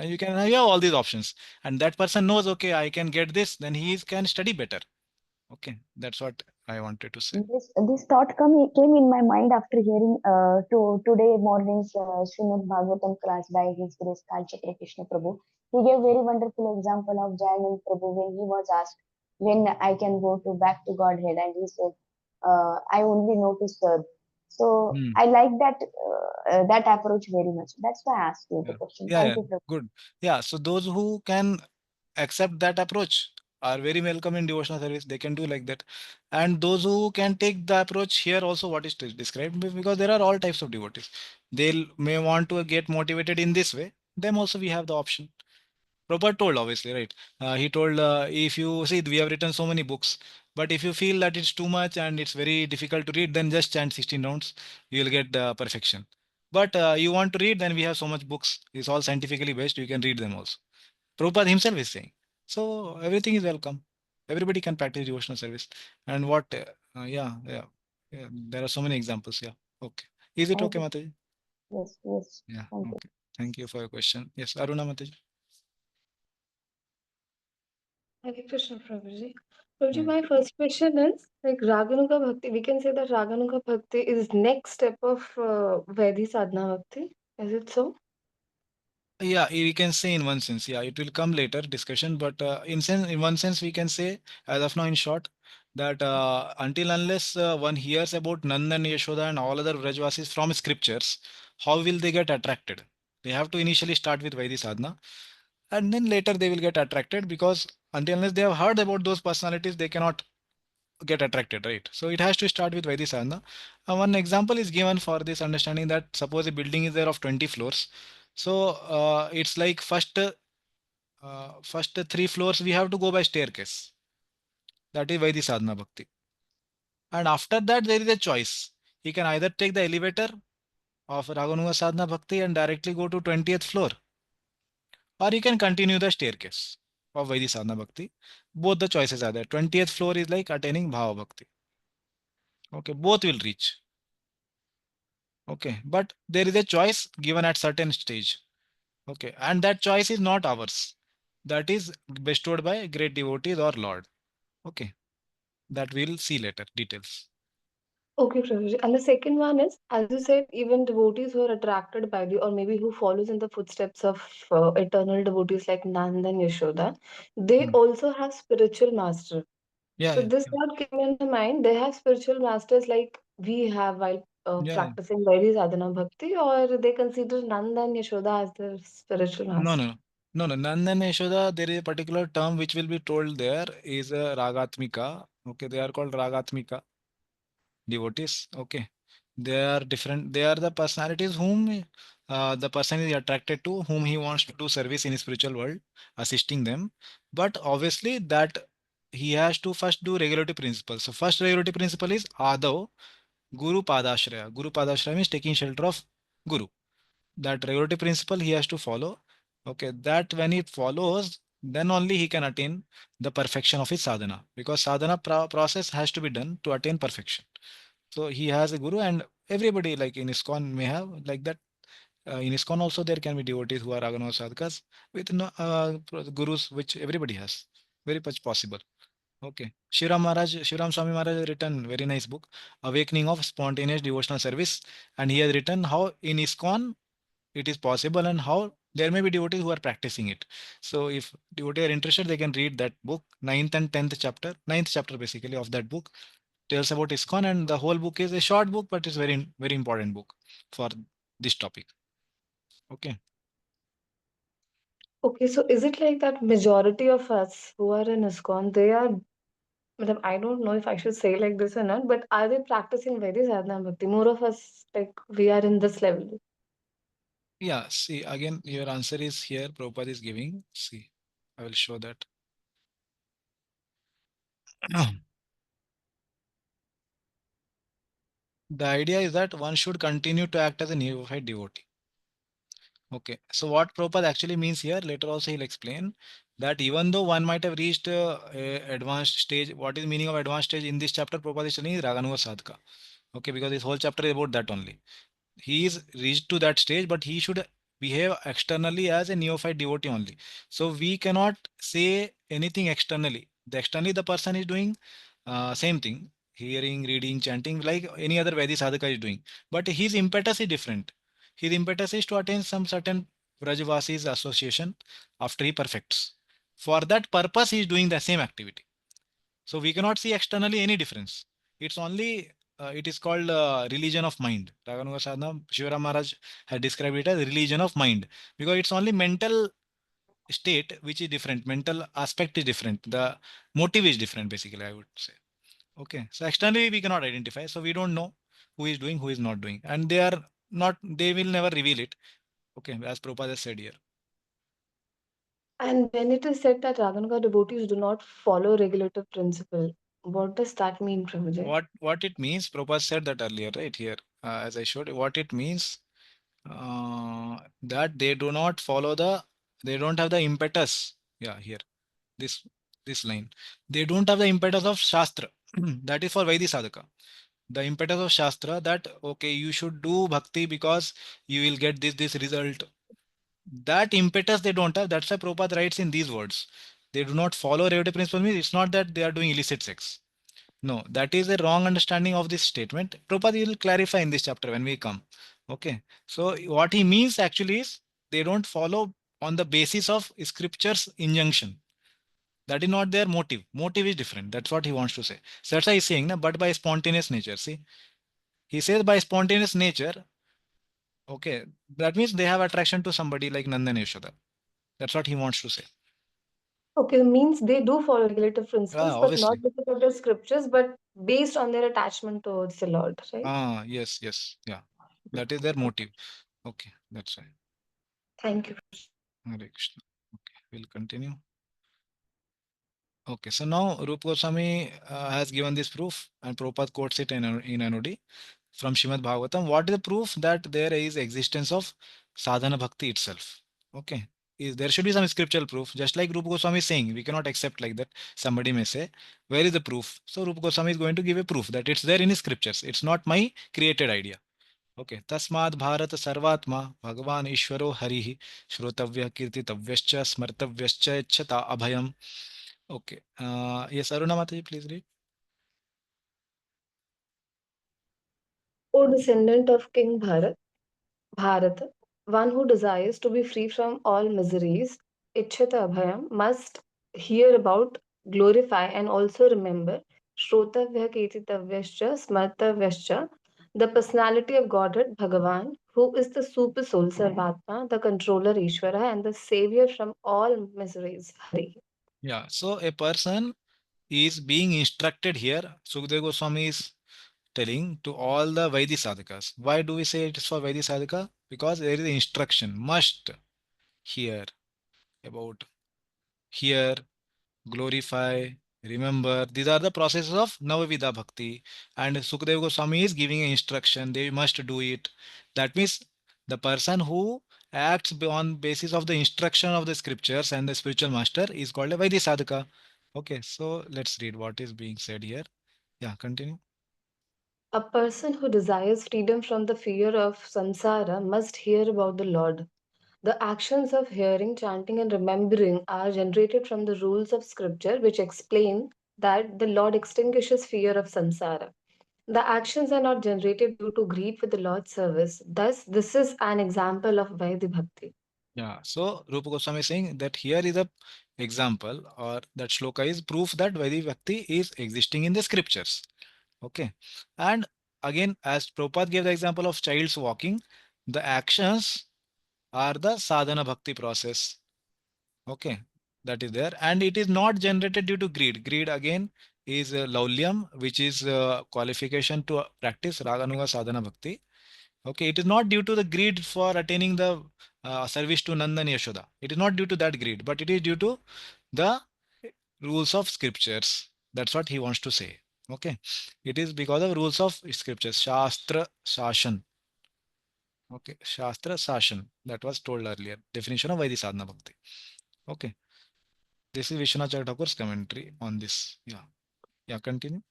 you can you have all these options. And that person knows, okay, I can get this, then can study better. Okay, that's what I wanted to say. This thought came in my mind after hearing today morning's Srimad Bhagavatam class by His Grace Kalchakra Krishna Prabhu. He gave very wonderful example of Jayanand Prabhu when he was asked when I can go to back to Godhead, and he said, I only know to serve. So Hmm. I like that approach very much. That's why I asked you the Yeah. question. Yeah, Thank yeah, you, Prabhu. good. Yeah, so those who can accept that approach are very welcome in devotional service. They can do like that. And those who can take the approach here also, what is described, because there are all types of devotees. They may want to get motivated in this way. Them also we have the option. Robert told, obviously, right? He told, if you see, we have written so many books, but if you feel that it's too much and it's very difficult to read, then just chant 16 rounds. You will get perfection. But you want to read, then we have so much books. It's all scientifically based. You can read them also. Prabhupada himself is saying. So everything is welcome. Everybody can practice devotional service. And what, yeah, there are so many examples. Yeah. Okay. Is it Thank okay, you. Mataji? Yes, yes. Yeah. Thank you. Okay. Thank you for your question. Yes, Aruna Mataji. Hare Krishna, Prabhuji. Prabhuji, Yeah. my first question is like Raganuga Bhakti. We can say that Raganuga Bhakti is next step of Vaidhi Sadhana Bhakti. Is it so? Yeah, we can say in one sense, yeah, it will come later discussion, but in one sense, we can say as of now, in short, that until unless one hears about Nanda and Yashoda and all other Vrajvasis from scriptures, how will they get attracted? They have to initially start with Vaidhi sadhana, and then later they will get attracted, because until unless they have heard about those personalities, they cannot get attracted, right? So it has to start with Vaidhi sadhana. One example is given for this understanding, that suppose a building is there of 20 floors. So it's like first three floors we have to go by staircase. That is Vaidhi sadhana bhakti. And after that there is a choice. He can either take the elevator of Raganuga sadhana bhakti and directly go to 20th floor, or he can continue the staircase of Vaidhi sadhana bhakti. Both the choices are there. 20th floor is like attaining bhava bhakti. Okay, both will reach. Okay, but there is a choice given at certain stage. Okay, and that choice is not ours. That is bestowed by great devotees or Lord. Okay, that we'll see later details. Okay, Prabhuji. And the second one is, as you said, even devotees who are attracted by the, or maybe who follows in the footsteps of eternal devotees like Nanda and Yashoda, they Hmm. also have spiritual master. Yeah, So yeah, this yeah, thought came in my mind. They have spiritual masters like we have while yeah, yeah. practicing Vaidhi Sadhana Bhakti, or they consider Nanda and Yashoda as their spiritual No, master. no, no, no. Nanda and Yashoda, there is a particular term which will be told there is a Ragatmika. Okay, they are called Ragatmika devotees. Okay, they are different. They are the personalities whom the person is attracted to, whom he wants to do service in spiritual world, assisting them. But obviously that he has to first do regulative principles. So first regulative principle is Adav Guru Padashraya. Guru Padashraya means taking shelter of Guru. That regulative principle he has to follow. Okay, that when he follows, then only he can attain the perfection of his sadhana, because sadhana process has to be done to attain perfection. So he has a guru, and everybody like in ISKCON may have like that. In ISKCON also there can be devotees who are Raghunath sadhakas with no, gurus, which everybody has. Very much possible. Okay. Shivram Swami Maharaj has written very nice book, Awakening of Spontaneous Devotional Service. And he has written how in ISKCON it is possible and how there may be devotees who are practicing it. So if devotees are interested, they can read that book, ninth and 10th chapter, ninth chapter basically of that book tells about ISKCON, and the whole book is a short book, but it's very important book for this topic. Okay. Okay, so is it like that majority of us who are in ISKCON, they are, matlab, I don't know if I should say like this or not, but are they practicing Vaidhi Sadhana Bhakti? More of us, like, we are in this level. Yeah, see, again, your answer is here. Prabhupada is giving. See, I will show that. The idea is that one should continue to act as a neophyte devotee. Okay, so what Prabhupada actually means here, later also he'll explain that even though one might have reached a advanced stage, what is meaning of advanced stage in this chapter? Prabhupada is telling is Raganuga Sadhaka. Okay, because this whole chapter is about that only. He is reached to that stage, but he should behave externally as a neophyte devotee only. So we cannot say anything externally. The externally the person is doing same thing, hearing, reading, chanting, like any other Vedic sadhaka is doing. But his impetus is different. His impetus is to attain some certain Vrajavasis association after he perfects. For that purpose, he is doing the same activity. So we cannot see externally any difference. It's only it is called religion of mind. Raganuga Sadhana, Shivaram Maharaj has described it as religion of mind because it's only mental state which is different. Mental aspect is different. The motive is different, basically, I would say. Okay. So externally we cannot identify. So we don't know who is doing, who is not doing. And they are not, they will never reveal it. Okay. As Prabhupada has said here. And when it is said that Raganuga devotees do not follow regulative principle, what does that mean, Prabhuji? What it means, Prabhupada said that earlier, right here, as I showed, what it means that they do not follow the, they don't have the impetus. Yeah, here, this this line, they don't have the impetus of Shastra. That is for Vaidhi Sadhaka. The impetus of Shastra that okay, you should do bhakti because you will get this result. That impetus they don't have. That's why Prabhupada writes in these words. They do not follow Revata principle means it's not that they are doing illicit sex. No, that is a wrong understanding of this statement. Prabhupada will clarify in this chapter when we come. Okay. So what he means actually is they don't follow on the basis of scripture's injunction. That is not their motive. Motive is different. That's what he wants to say. So that's why he's saying, but by spontaneous nature. See, he says by spontaneous nature. Okay. That means they have attraction to somebody like Nandan Yashoda. That's what he wants to say. Okay, means they do follow regulative principles, but not Obviously. because of the scriptures, but based on their attachment towards the Lord, right? Yes, yes. Yeah. That is their motive. Okay. That's right. Thank you. Hare Krishna. Okay. We'll continue. Okay, so now Rupa Goswami has given this proof, and Prabhupada quotes it in Anodi from Shrimad Bhagavatam. What is the proof that there is existence of sadhana bhakti itself? Okay, there should be some scriptural proof, just like Rupa Goswami is saying. We cannot accept like that. Somebody may say, where is the proof? So Rupa Goswami is going to give a proof that it's there in his scriptures. It's not my created idea. Okay, Tasmad Bharat Sarvatma Bhagavan Ishvaro Harihi Shrotavya Kirtitavyascha Smartavyascha Ichchata Abhayam. Okay. Yes, Aruna Mataji, please read. O descendant of King Bharat, one who desires to be free from all miseries, Ichchata Abhayam, must hear about, glorify, and also remember Shrotavya Ketitavyascha Smartavyascha, the personality of Godhead Bhagavan, who is the super soul Sarvatma, the controller Ishvara, and the savior from all miseries, Hari. Yeah. So a person is being instructed here. Sukadeva Goswami is telling to all the Vaidhi sadhakas. Why do we say it is for Vaidhi sadhaka? Because there is instruction. Must hear about hear, glorify, remember. These are the processes of Navavida Bhakti. And Sukadeva Goswami is giving an instruction. They must do it. That means the person who acts on basis of the instruction of the scriptures and the spiritual master is called a Vaidhi Sadhaka. Okay, so let's read what is being said here. Yeah, continue. A person who desires freedom from the fear of samsara must hear about the Lord. The actions of hearing, chanting, and remembering are generated from the rules of scripture, which explain that the Lord extinguishes fear of samsara. The actions are not generated due to greed for the Lord's service. Thus, this is an example of Vaidhi Bhakti. Yeah, so Rupa Goswami is saying that here is a example or that shloka is proof that Vaidhi Bhakti is existing in the scriptures. Okay. And again, as Prabhupada gave the example of child's walking, the actions are the sadhana bhakti process. Okay, that is there, and it is not generated due to greed. Greed again is laulyam, which is qualification to practice raganuga sadhana bhakti. Okay, it is not due to the greed for attaining the service to Nanda and Yashoda. It is not due to that greed, but it is due to the rules of scriptures. That's what he wants to say. Okay, it is because of rules of scriptures. Shastra Sashan. Okay, Shastra Sashan. That was told earlier. Definition of Vaidhi Sadhana Bhakti. Okay, this is Vishwanath Thakur's commentary on this. Yeah, yeah, continue.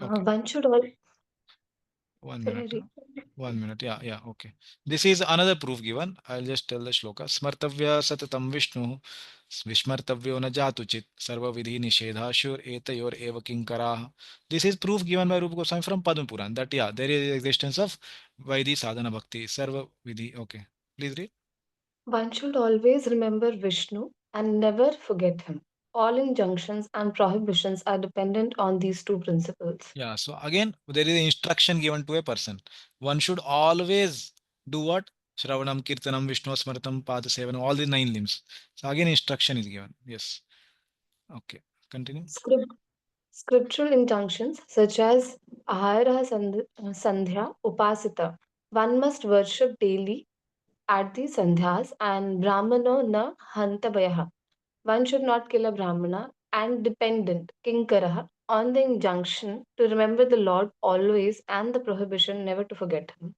Okay, One should all. 1 minute. Sorry. 1 minute. Yeah, yeah. Okay. This is another proof given. I'll just tell the shloka. Smartavya satatam Vishnu Vishmartavyo na jatuchit sarva vidhi nishedhashur etayor eva kinkaraha. This is proof given by Rupa Goswami from Padma Puran that yeah, there is existence of Vaidhi sadhana bhakti sarva vidhi. Okay. Please read. One should always remember Vishnu and never forget him. All injunctions and prohibitions are dependent on these two principles. Yeah. So again, there is an instruction given to a person. One should always do what? Shravanam, Kirtanam, Vishnu, Smaratam, Pada Sevanam, all the 9 limbs. So again, instruction is given. Yes. Okay. Continue. Script, Scriptural injunctions such as Ahara Sandhya Upasita. One must worship daily at the Sandhyas and Brahmano na Hantabayaha. One should not kill a Brahmana and dependent Kinkaraha on the injunction to remember the Lord always and the prohibition never to forget him.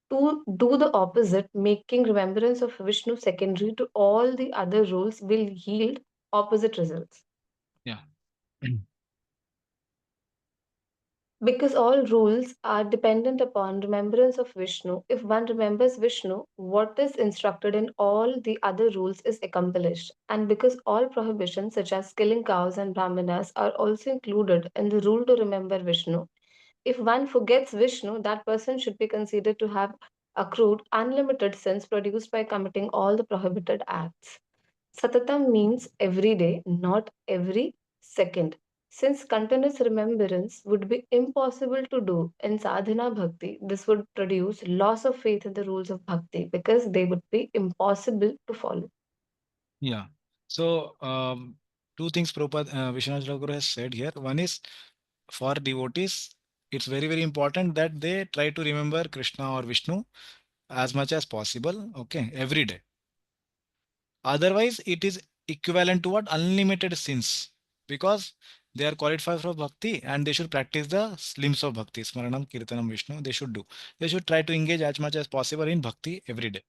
To do the opposite, making remembrance of Vishnu secondary to all the other rules, will yield opposite results. Yeah. Because all rules are dependent upon remembrance of Vishnu, if one remembers Vishnu, what is instructed in all the other rules is accomplished. And because all prohibitions, such as killing cows and brahmanas, are also included in the rule to remember Vishnu, if one forgets Vishnu, that person should be considered to have accrued unlimited sins produced by committing all the prohibited acts. Satatam means every day, not every second. Since continuous remembrance would be impossible to do in sadhana bhakti, this would produce loss of faith in the rules of bhakti because they would be impossible to follow. Yeah. So, two things Prabhupada Vishwanath Thakur has said here. One is for devotees, it's very, very important that they try to remember Krishna or Vishnu as much as possible, okay, every day. Otherwise, it is equivalent to what? Unlimited sins. Because they are qualified for bhakti and they should practice the limbs of bhakti, Smaranam, Kirtanam, Vishnu. They should do. They should try to engage as much as possible in bhakti every day.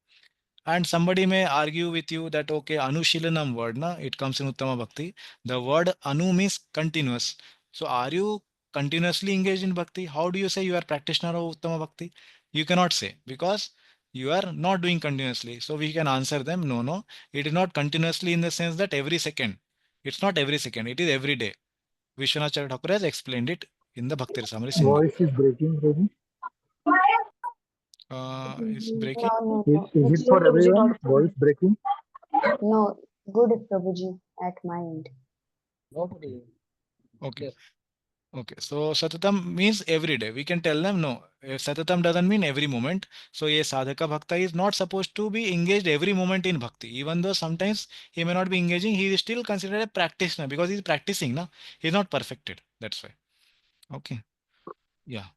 And somebody may argue with you that okay, Anushilanam word, na, it comes in Uttama Bhakti. The word Anu means continuous. So are you continuously engaged in Bhakti? How do you say you are practitioner of Uttama Bhakti? You cannot say because you are not doing continuously. So we can answer them, no, no, it is not continuously in the sense that every second. It's not every second, it is every day. Vishwanath Chakravarti Thakur has explained it in the Bhakti Rasamrita Sindhu. Voice is breaking, Prabhu. It's No, breaking. no, no. Is It's it for everyone? not Voice breaking? no good, Prabhuji, at my end. Okay. Okay, so Satatam means every day. We can tell them no. Satatam doesn't mean every moment. So a sadhaka bhakta is not supposed to be engaged every moment in bhakti. Even though sometimes he may not be engaging, he is still considered a practitioner because he is practicing. Na? He is not perfected. That's why. Okay. Yeah.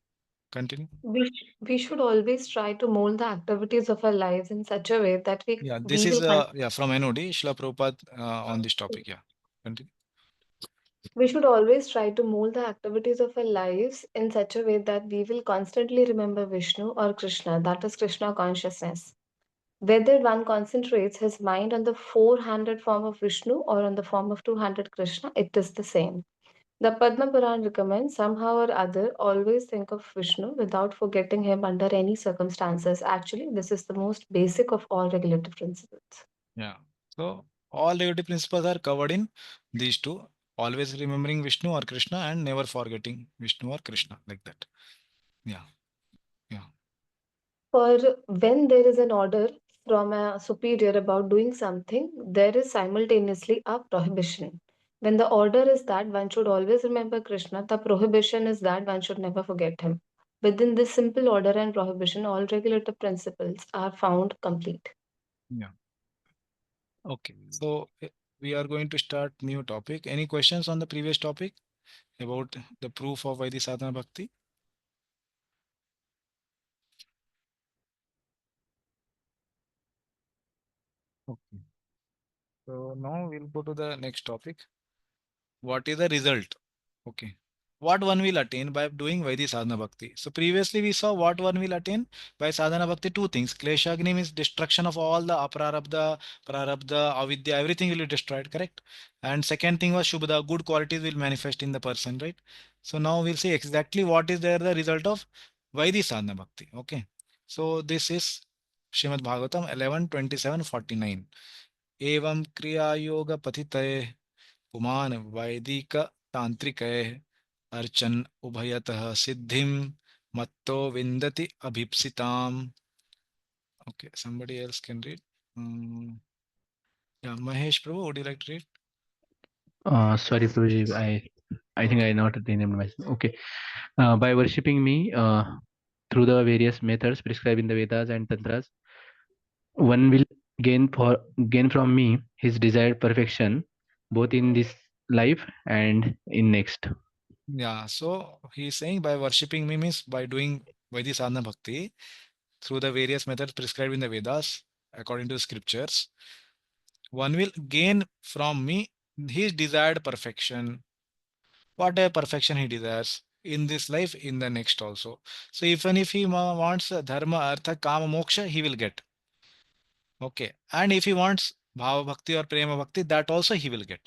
Continue. we should always try to mold the activities of our lives in such a way that Yeah. This we is will con- yeah from NOD Srila Prabhupada on this topic. Yeah. Continue. we should always try to mold the activities of our lives in such a way that we will constantly remember Vishnu or Krishna, that is Krishna consciousness. Whether one concentrates his mind on the four-handed form of Vishnu or on the form of two-handed Krishna, it is the same. The Padma Puran recommends somehow or other always think of Vishnu without forgetting him under any circumstances. Actually, this is the most basic of all regulative principles. Yeah. So all negative principles are covered in these two. Always remembering Vishnu or Krishna and never forgetting Vishnu or Krishna like that. Yeah. Yeah. For when there is an order from a superior about doing something, there is simultaneously a prohibition. When the order is that one should always remember Krishna, the prohibition is that one should never forget him. Within this simple order and prohibition, all regulative principles are found complete. Yeah. Okay. So we are going to start new topic. Any questions on the previous topic about the proof of Vaidhi Sadhana Bhakti? Okay. So now we'll go to the next topic. What is the result? Okay. What one will attain by doing Vaidhi Sadhana Bhakti? So previously we saw what one will attain by Sadhana Bhakti. Two things. Kleshagni means destruction of all the aprarabdha, prarabdha, avidya, everything will be destroyed, correct? And second thing was Shubhada, good qualities will manifest in the person, right? So now we'll see exactly what is there the result of Vaidhi Sadhana Bhakti. Okay. So this is Srimad Bhagavatam 11:27-49. एवं क्रिया योग पथितये पुमान वैदिक तांत्रिकये अर्चन उभयतः सिद्धिं मत्तो विन्दति अभीप्सिताम्. Okay, somebody else can read. Yeah, Mahesh Prabhu, would you like to read? Sorry, Prabhuji, I think I not renamed myself. Okay. By worshipping me through the various methods prescribed in the Vedas and Tantras, one will gain from me his desired perfection, both in this life and in next. Yeah, so he is saying by worshipping me means by doing Vaidhi Sadhana Bhakti through the various methods prescribed in the Vedas according to the scriptures, one will gain from me his desired perfection, whatever perfection he desires in this life, in the next also. So even if he wants dharma, artha, kama, moksha, he will get. Okay. And if he wants bhava bhakti or prema bhakti, that also he will get.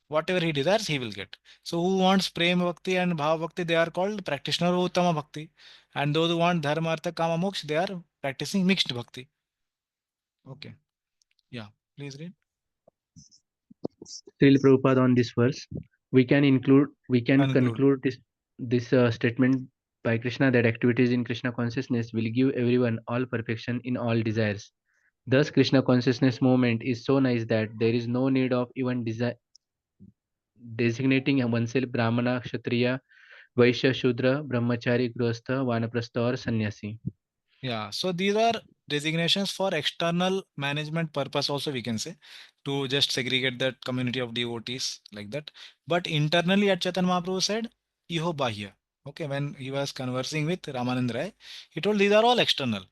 Whatever he desires, he will get. So who wants prema bhakti and bhava bhakti, they are called practitioner of uttama bhakti. And those who want dharma, artha, kama, moksha, they are practicing mixed bhakti. Okay. Yeah. Please read. Srila Prabhupada on this verse, we can Conclude. conclude this statement by Krishna that activities in Krishna consciousness will give everyone all perfection in all desires. Thus, Krishna consciousness movement is so nice that there is no need of even designating oneself Brahmana, Kshatriya, Vaishya, Shudra, Brahmachari, Grihastha, Vanaprastha or Sannyasi. Yeah, so these are designations for external management purpose also, we can say, to just segregate that community of devotees like that. But internally at Chaitanya Mahaprabhu said, Iho Bahya. Okay, when he was conversing with Ramanand Rai, he told these are all external.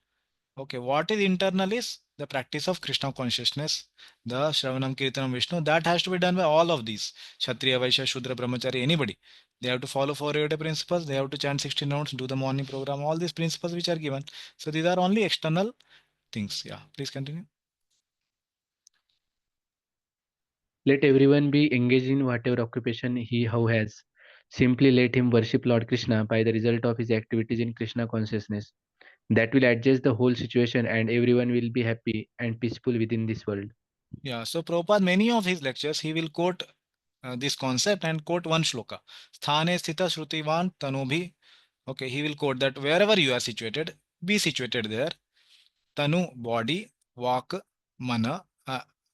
Okay, what is internal is the practice of Krishna consciousness, the Shravanam Kirtanam Vishnu. That has to be done by all of these Kshatriya, Vaishya, Shudra, Brahmachari, anybody. They have to follow 4 principles. They have to chant 16 rounds, do the morning program, all these principles which are given. So these are only external things. Yeah, please continue. Let everyone be engaged in whatever occupation he how has. Simply let him worship Lord Krishna by the result of his activities in Krishna consciousness. That will adjust the whole situation and everyone will be happy and peaceful within this world. Yeah, so Prabhupada, many of his lectures, he will quote this concept and quote one shloka. Sthane sthita shrutivan tanubhi. Okay, he will quote that wherever you are situated, be situated there. Tanu, body, walk, mana.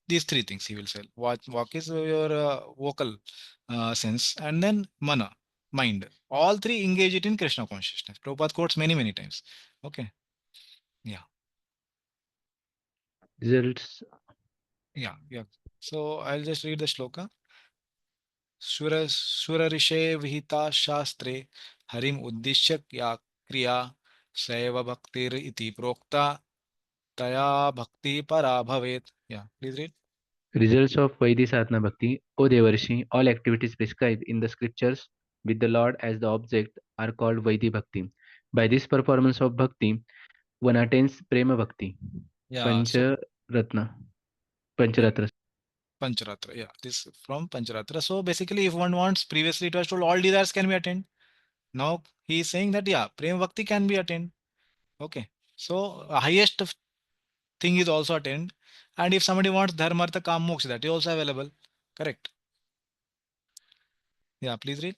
These three things he will say. Walk is your vocal sense, and then mana, mind. All three engage it in Krishna consciousness. Prabhupada quotes many, many times. Okay. Yeah. Results. Yeah. Yeah. So I'll just read the shloka. सुरऋषे विहिता शास्त्रे हरिम उद्दिश्य या क्रिया सैव भक्तिर इति प्रोक्ता तया भक्ति परा भवेत. Yeah, please read. Results of Vaidhi Sadhana Bhakti. O Devarshi, all activities prescribed in the scriptures with the Lord as the object are called Vaidhi Bhakti. By this performance of Bhakti, one attains Prema Bhakti. Yeah, so Pancharatna. yeah, Pancharatra. Pancharatra. Yeah, this from Pancharatra. So basically, if one wants, previously it was told all desires can be attained. Now he is saying that yeah, Prema Bhakti can be attained. Okay. So highest thing is also attained. And if somebody wants Dharma, Artha, Kam, Moksha, that is also available. Correct. Yeah, please read.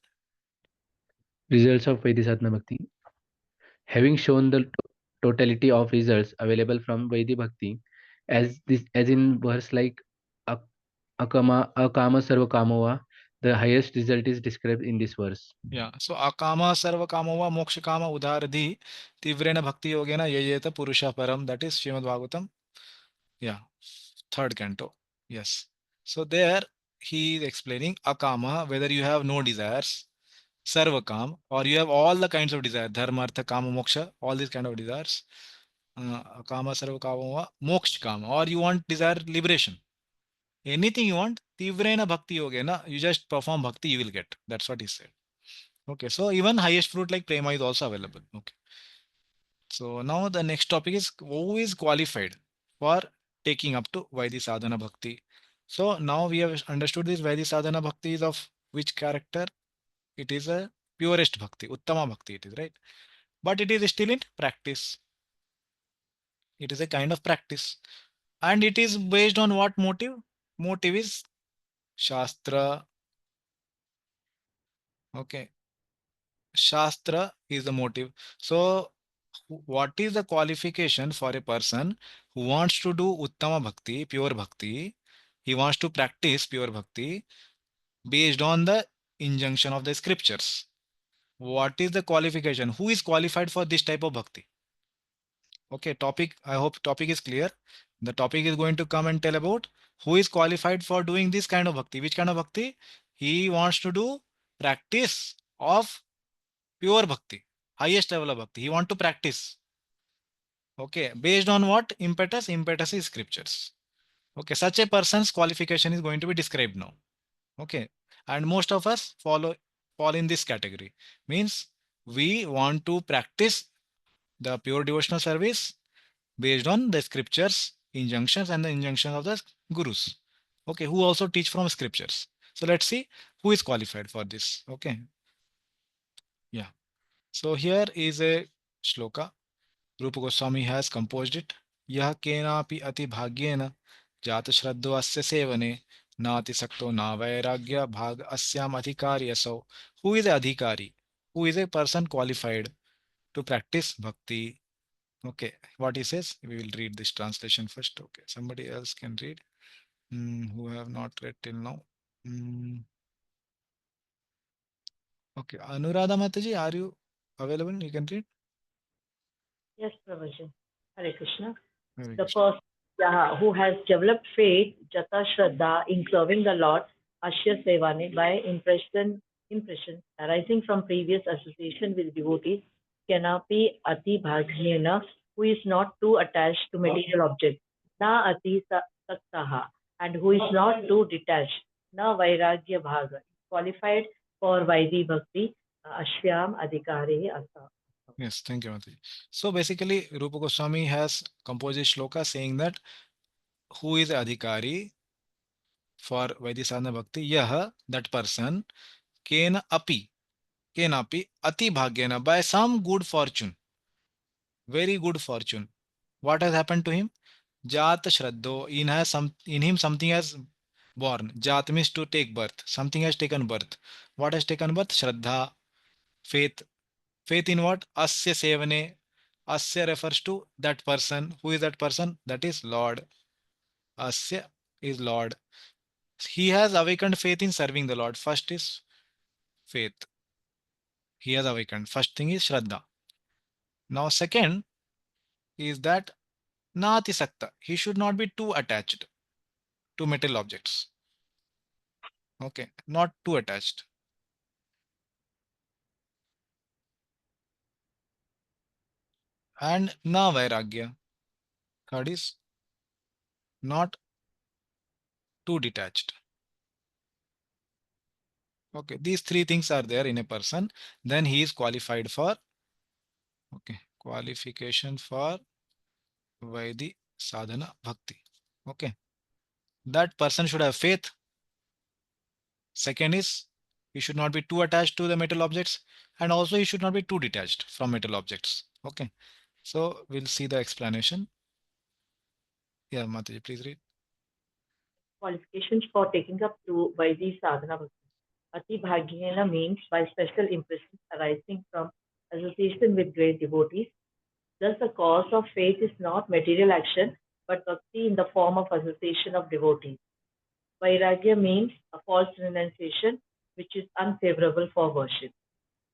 Results of Vaidhi Sadhana Bhakti. Having shown the totality of results available from Vaidhi Bhakti, as in verse like ak- akama sarva kamova, the highest result is described in this verse. Yeah. So akama sarva kamova moksha kama udaradhi tivrena bhakti yogena yayeta purusha param. That is Srimad Bhagavatam. Yeah. Third canto. Yes. So there he is explaining akama, whether you have no desires, sarvakam, or you have all the kinds of desire, dharma, artha, kama, moksha, all these kind of desires. Kama, sarvakama, moksha kama, or you want desire liberation. Anything you want, tivrena bhakti yogena, you just perform bhakti, you will get. That's what he said. Okay, so even highest fruit like prema is also available. Okay. So now the next topic is who is qualified for taking up to Vaidhi Sadhana Bhakti. So now we have understood this Vaidhi Sadhana Bhakti is of which character? It is a purest Bhakti, Uttama Bhakti it is, right? But it is still in practice. It is a kind of practice. And it is based on what motive? Motive is Shastra. Okay. Shastra is the motive. So what is the qualification for a person who wants to do Uttama Bhakti, pure Bhakti? He wants to practice pure Bhakti based on the injunction of the scriptures. What is the qualification? Who is qualified for this type of Bhakti? Okay, topic. I hope topic is clear. The topic is going to come and tell about who is qualified for doing this kind of Bhakti. Which kind of Bhakti? He wants to do practice of pure Bhakti, highest level of Bhakti. He want to practice. Okay, based on what impetus? Impetus is scriptures. Okay, such a person's qualification is going to be described now. Okay, and most of us fall in this category. Means we want to practice the pure devotional service based on the scriptures, injunctions, and the injunctions of the gurus. Okay, who also teach from scriptures. So let's see who is qualified for this. Okay, yeah. So here is a shloka. Rupa Goswami has composed it. यः केनापि अतिभाग्येन जातश्रद्धो अस्य सेवने नातिसक्तो न वैराग्य भाग अस्याम अधिकारी असौ. Who is the adhikari? Who is a person qualified to practice bhakti? Okay, what he says, we will read this translation first. Okay, somebody else can read. Who have not read till now. Okay, Anuradha Mataji, are you available? You can read. Yes, Prabhuji. Hare Krishna. Hare The Krishna. person, yeah, who has developed faith, Jata Shraddha, in serving the Lord, Ashya Sevani, by impression arising from previous association with devotees, Kenapi Ati Bhagnena, who is not too attached to material objects, Na Ati Saktaha, and who is not too detached, Na Vairagya Bhaga, qualified for Vaidhi Bhakti, Ashyam Adhikari Asa. Yes, thank you, Mataji. So basically, Rupa Goswami has composed a shloka saying that who is adhikari for Vaidhi Bhakti? Yah, that person, kena api, ati bhagyena, by some good fortune, very good fortune. What has happened to him? Jat Shraddho, in him something has born. Jat means to take birth. Something has taken birth. What has taken birth? Shraddha, faith. Faith in what? Asya sevane. Asya refers to that person. Who is that person? That is Lord. Asya is Lord. He has awakened faith in serving the Lord. First is faith. He has awakened. First thing is Shraddha. Now, second is that Nati Sakta. He should not be too attached to material objects. Okay, not too attached. And Na Vairagya. Third is not too detached. Okay, these three things are there in a person. Then he is qualified for, okay, qualification for Vaidhi Sadhana Bhakti. Okay, that person should have faith. Second is he should not be too attached to the metal objects, and also he should not be too detached from metal objects. Okay, so we'll see the explanation. Yeah, Mataji, please read. Qualifications for taking up to Vaidhi Sadhana Bhakti. Ati Bhagyena means by special impressions arising from association with great devotees. Thus, the cause of faith is not material action, but bhakti in the form of association of devotees. Vairagya means a false renunciation, which is unfavorable for worship.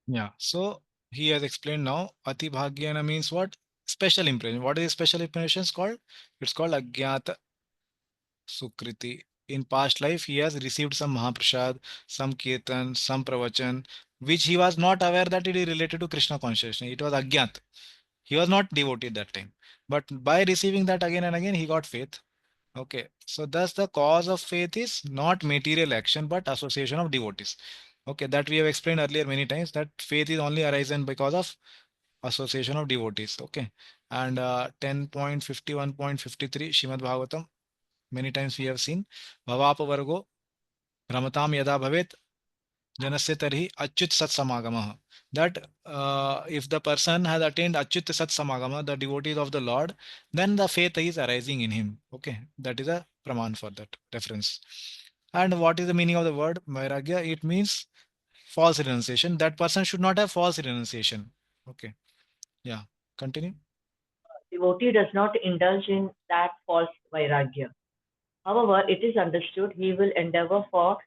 Yeah, so he has explained now. Ati Bhagyana means what? Special impression. What is special impressions called? It's called Agyata Sukriti. In past life, he has received some Mahaprasad, some Kirtan, some Pravachan, which he was not aware that it is related to Krishna consciousness. It was Agyat. He was not devotee that time. But by receiving that again and again, he got faith. Okay. So thus the cause of faith is not material action, but association of devotees. Okay. That we have explained earlier many times that faith is only arisen because of association of devotees. Okay. And 10.51.53 Shrimad Bhagavatam. Many times we have seen Bhavapa Vargo Ramatam Yada Bhavet Janasya Tarhi Achyut Sat Samagama. That if the person has attained Achyut Sat Samagama, the devotees of the Lord, then the faith is arising in him. Okay, that is a praman for that reference. And what is the meaning of the word Vairagya? It means false renunciation. That person should not have false renunciation. Okay, yeah, continue. Devotee does not indulge in that false vairagya. However, it is understood he will endeavor for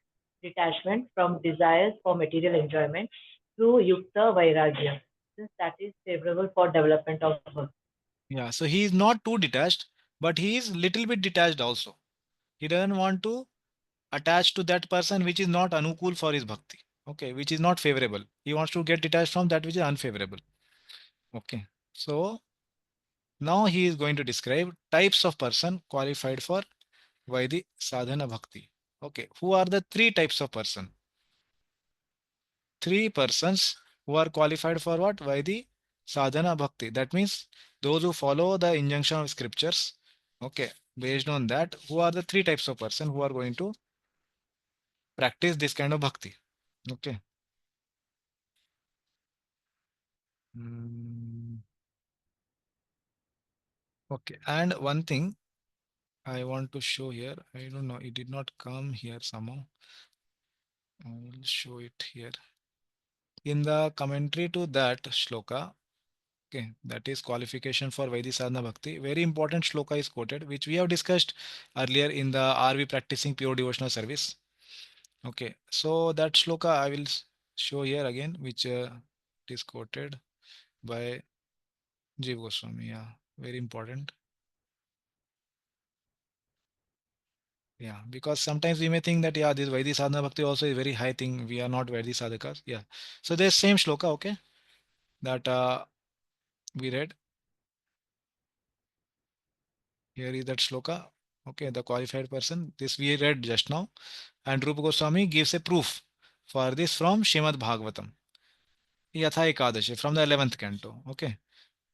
detachment from desires for material enjoyment through yukta vairagya, since that is favorable for development of bhakti. Yeah, so he is not too detached, but he is little bit detached also. He doesn't want to attach to that person which is not anukul for his bhakti. Okay, which is not favorable. He wants to get detached from that which is unfavorable. Okay, so now he is going to describe types of person qualified for Vaidhi sadhana bhakti. Okay, who are the three types of person? Three persons who are qualified for what? Vaidhi sadhana bhakti. That means those who follow the injunction of scriptures. Okay, based on that, who are the three types of person who are going to practice this kind of bhakti? Okay. Mm, okay, and one thing I want to show here, I don't know, it did not come here somehow. I will show it here. In the commentary to that shloka, okay, that is qualification for Vaidhi Sadhana Bhakti. Very important shloka is quoted, which we have discussed earlier in the Are We Practicing Pure Devotional Service? Okay, so that shloka I will show here again, which is quoted by Jiva Goswami. Yeah, very important. Yeah, because sometimes we may think that yeah, this Vaidhi Sadhana Bhakti also is very high thing. We are not Vaidhi sadhakas. Yeah. So there's same shloka, okay, that we read. Here is that shloka. Okay, the qualified person. This we read just now. And Rupa Goswami gives a proof for this from Shrimad Bhagavatam. Yatha Ekadashi from the 11th canto. Okay.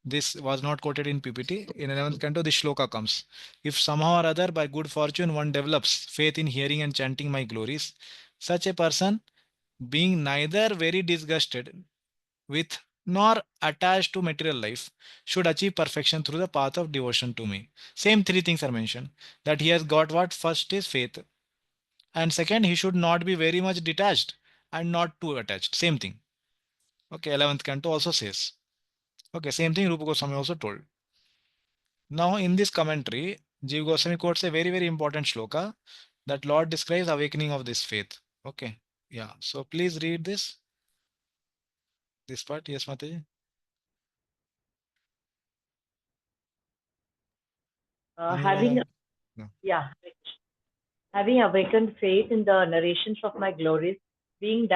This was not quoted in PPT. In 11th canto, this shloka comes. If somehow or other by good fortune one develops faith in hearing and chanting my glories, such a person being neither very disgusted with nor attached to material life should achieve perfection through the path of devotion to me. Same three things are mentioned, that he has got what? First is faith, and second he should not be very much detached and not too attached. Same thing. Okay, 11th canto also says. Okay, same thing Rupa Goswami also told. Now in this commentary, Jiva Goswami quotes a very important shloka that Lord describes awakening of this faith. Okay, yeah. So please read this part. Yes, Mataji. Having, Anyone? No. yeah, having awakened faith in the narrations of my glories, being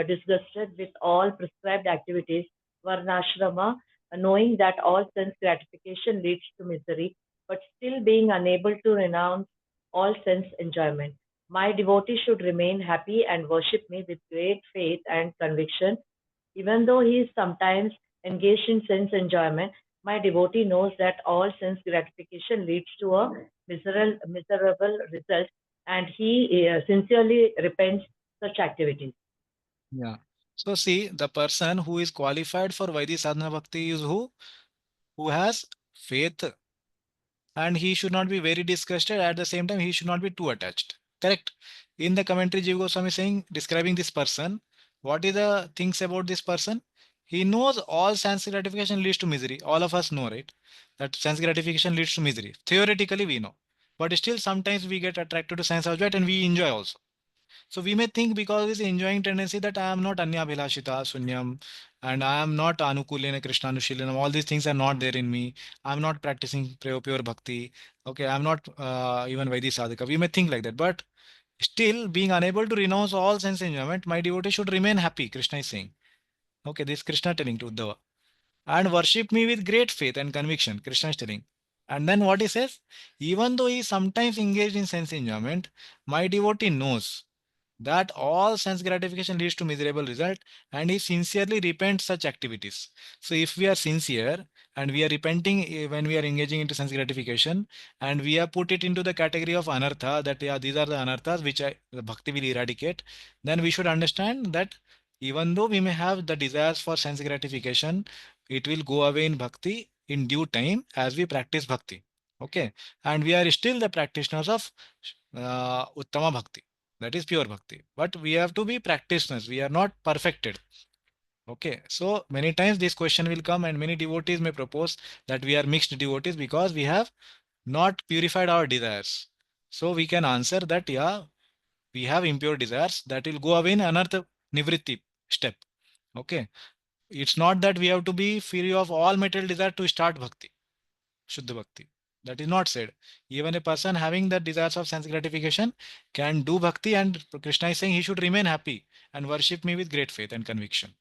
disgusted with all prescribed activities, varnashrama, knowing that all sense gratification leads to misery, but still being unable to renounce all sense enjoyment. My devotee should remain happy and worship me with great faith and conviction. Even though he is sometimes engaged in sense enjoyment, my devotee knows that all sense gratification leads to a miserable result, and he sincerely repents such activities. Yeah. So see, the person who is qualified for Vaidhi Sadhana Bhakti is who? Who has faith, and he should not be very disgusted. At the same time, he should not be too attached. Correct. In the commentary, Jiva Goswami is saying, describing this person, what is the things about this person? He knows all sense gratification leads to misery. All of us know, right? That sense gratification leads to misery. Theoretically, we know. But still, sometimes we get attracted to sense object and we enjoy also. So we may think because of this enjoying tendency that I am not Anyabhilashita, Sunyam, and I am not Anukulena, Krishna Anushilanam. All these things are not there in me. I'm not practicing pure bhakti. Okay, I'm not even Vaidhi sadhaka. We may think like that, but still being unable to renounce all sense enjoyment, my devotee should remain happy. Krishna is saying. Okay, this is Krishna telling to Uddhava. And worship me with great faith and conviction. Krishna is telling. And then what he says? Even though he is sometimes engaged in sense enjoyment, my devotee knows that all sense gratification leads to miserable result, and he sincerely repents such activities. So if we are sincere and we are repenting when we are engaging into sense gratification, and we have put it into the category of anartha, that yeah, these are the anarthas which the bhakti will eradicate, then we should understand that even though we may have the desires for sense gratification, it will go away in bhakti in due time as we practice bhakti. Okay, and we are still the practitioners of uttama bhakti, that is pure bhakti, but we have to be practitioners, we are not perfected. Okay, so many times this question will come and many devotees may propose that we are mixed devotees because we have not purified our desires. So we can answer that yeah, we have impure desires that will go away in another nivritti step. Okay, it's not that we have to be free of all material desire to start bhakti, Shuddha Bhakti. That is not said. Even a person having the desires of sense gratification can do bhakti, and Krishna is saying he should remain happy and worship me with great faith and conviction.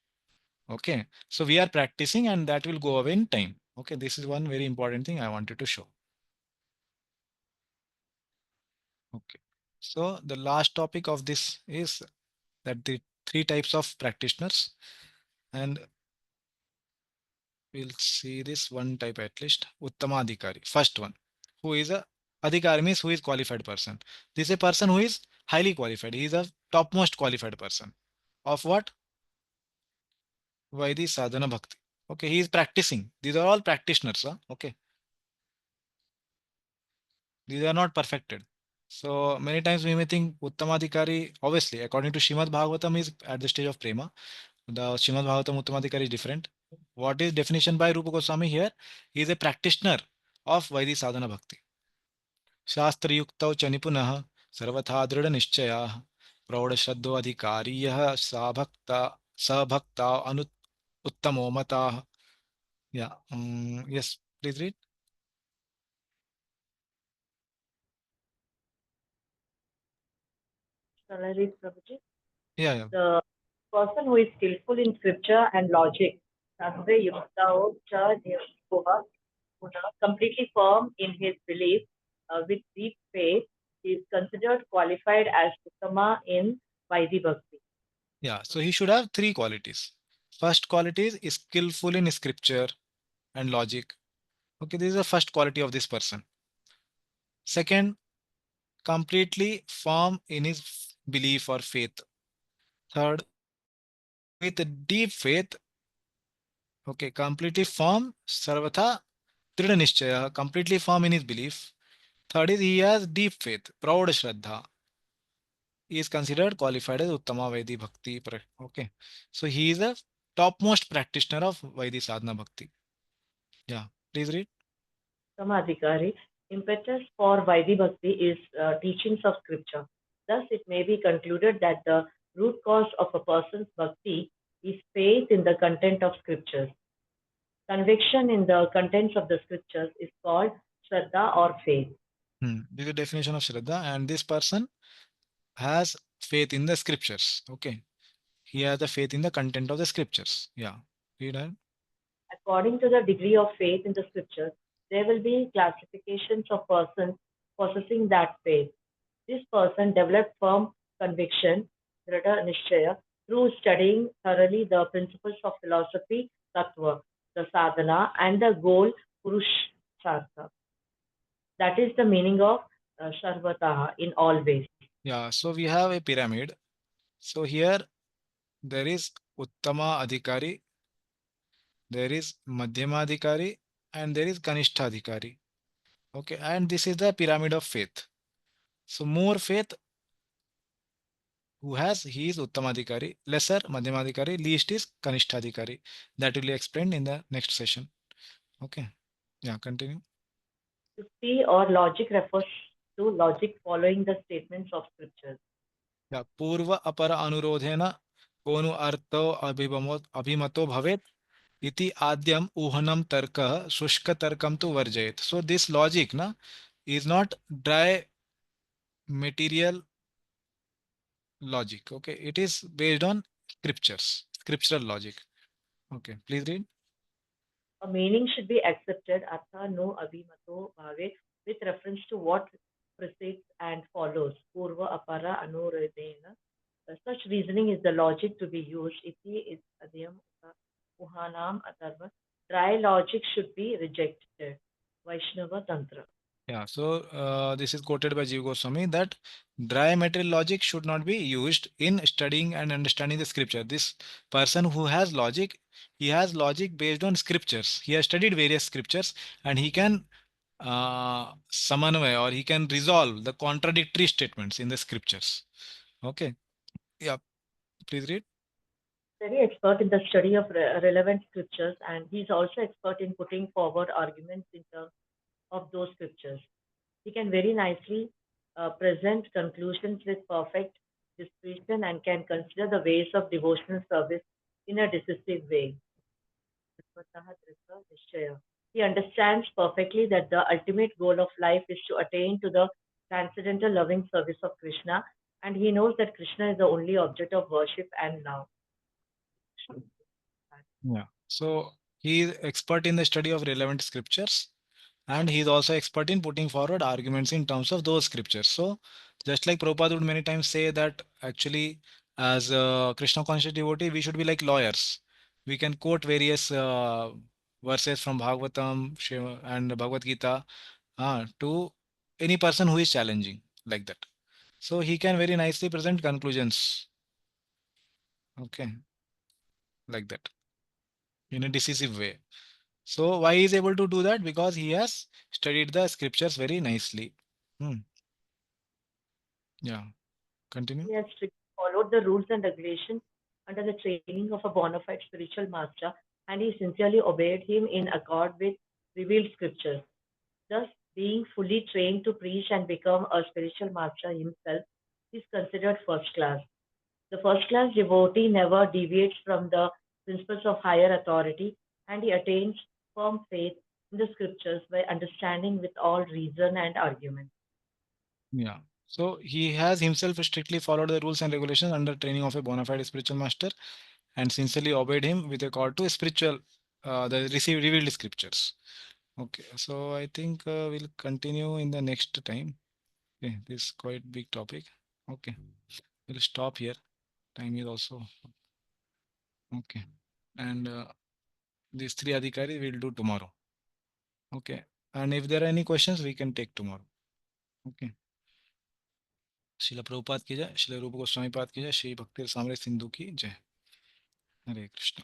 Okay. So we are practicing and that will go away in time. Okay. This is one very important thing I wanted to show. Okay. So the last topic of this is that the three types of practitioners, and we'll see this one type at least. Uttama Adhikari. First one, who is a Adhikari means who is qualified person. This is a person who is highly qualified. He is a topmost qualified person. Of what? Vaidhi Sadhana Bhakti. Okay, he is practicing. These are all practitioners. Huh? Okay, these are not perfected. So many times we may think Uttamadhikari, obviously, according to Shrimad Bhagavatam, is at the stage of prema. The Shrimad Bhagavatam Uttamadhikari is different. What is definition by Rupa Goswami here? He is a practitioner of Vaidhi Sadhana Bhakti. शास्त्रयुक्तौ च निपुनः सर्वथा दृढनिश्चयाः प्रौढश्रद्धो अधिकारी यः स भक्ता अनु उत्तमो मताः. Yeah. Yes, please read. Shall I read, Prabhuji? Yeah, yeah. The person who is skillful in scripture and logic, Shastre Yuktao Cha Nirguha, completely firm in his belief with deep faith, is considered qualified as Uttama in Vaidhi Bhakti. Yeah. So he should have three qualities. First quality is skillful in scripture and logic. Okay, this is the first quality of this person. Second, completely firm in his belief or faith. Third, with deep faith. Okay, completely firm, sarvatha Trida Nishchaya, completely firm in his belief. Third is he has deep faith, proud Shraddha. He is considered qualified as Uttama Vaidhi Bhakti. Okay. So he is a topmost practitioner of Vaidhi Sadhana Bhakti. Yeah. Please read. Samadhikari, impetus for Vaidhi Bhakti is teachings of scripture. Thus, it may be concluded that the root cause of a person's bhakti is faith in the content of scriptures. Conviction in the contents of the scriptures is called Shraddha or faith. This is the definition of Shraddha, and this person has faith in the scriptures. Okay. He has the faith in the content of the scriptures. Yeah. Read on. According to the degree of faith in the scriptures, there will be classifications of persons possessing that faith. This person developed firm conviction, Dhrida Nishchaya, through studying thoroughly the principles of philosophy, Tattva, the sadhana, and the goal, Purushartha. That is the meaning of Sarvataha in all ways. Yeah. So we have a pyramid. So here there is Uttama Adhikari, there is Madhyama Adhikari, and there is Kanishta Adhikari. Okay, and this is the pyramid of faith. So more faith who has, he is Uttamadhikari, lesser Madhyamadhikari, least is Kanishtadhikari. That will be explained in the next session. Okay. Yeah, continue. Yukti or logic refers to logic following the statements of scriptures. या पूर्व अपर अनुरोधेन कोनु अर्थो अभिमतो भवेत् इति आद्यम ऊहनम तर्कः शुष्क तर्कम तु वर्जयेत्. So this logic na is not dry material logic. Okay, it is based on scriptural logic. Okay, please read. A meaning should be accepted, artha no abhimato bhave, with reference to what precedes and follows. Purva apara anuradena. Such reasoning is the logic to be used. Iti is adhyam uhanam atharva. Dry logic should be rejected. Vaishnava Tantra. Yeah, so this is quoted by Jiva Goswami that dry material logic should not be used in studying and understanding the scripture. This person who has logic, he has logic based on scriptures. He has studied various scriptures and he can samanvay or he can resolve the contradictory statements in the scriptures. Okay. Yeah, please read. Very expert in the study of relevant scriptures, and he's also expert in putting forward arguments in terms of those scriptures. He can very nicely present conclusions with perfect discretion and can consider the ways of devotional service in a decisive way. He understands perfectly that the ultimate goal of life is to attain to the transcendental loving service of Krishna, and he knows that Krishna is the only object of worship and love. Yeah. So he is expert in the study of relevant scriptures and he is also expert in putting forward arguments in terms of those scriptures. So just like Prabhupada would many times say that actually as a Krishna conscious devotee, we should be like lawyers. We can quote various verses from Bhagavatam and Bhagavad Gita to any person who is challenging like that. So he can very nicely present conclusions. Okay, like that in a decisive way. So why he is able to do that? Because he has studied the scriptures very nicely. Hmm. Yeah. Continue. He has strictly followed the rules and regulations under the training of a bona fide spiritual master, and he sincerely obeyed him in accord with revealed scriptures. Thus, being fully trained to preach and become a spiritual master himself is considered first class. The first class devotee never deviates from the principles of higher authority, and he attains firm faith in the scriptures by understanding with all reason and argument. Yeah. So he has himself strictly followed the rules and regulations under training of a bona fide spiritual master and sincerely obeyed him with regard to spiritual, the received revealed scriptures. Okay. So I think we'll continue in the next time. Okay. This is quite big topic. Okay. We'll stop here. Time is also okay. And these three adhikari we'll do tomorrow. Okay. And if there are any questions, we can take tomorrow. Okay. शिला प्रभुपाद की जय, शिला रूप गोस्वामी पाद की जय, श्री भक्ति सामरे सिंधु की जय. हरे कृष्ण.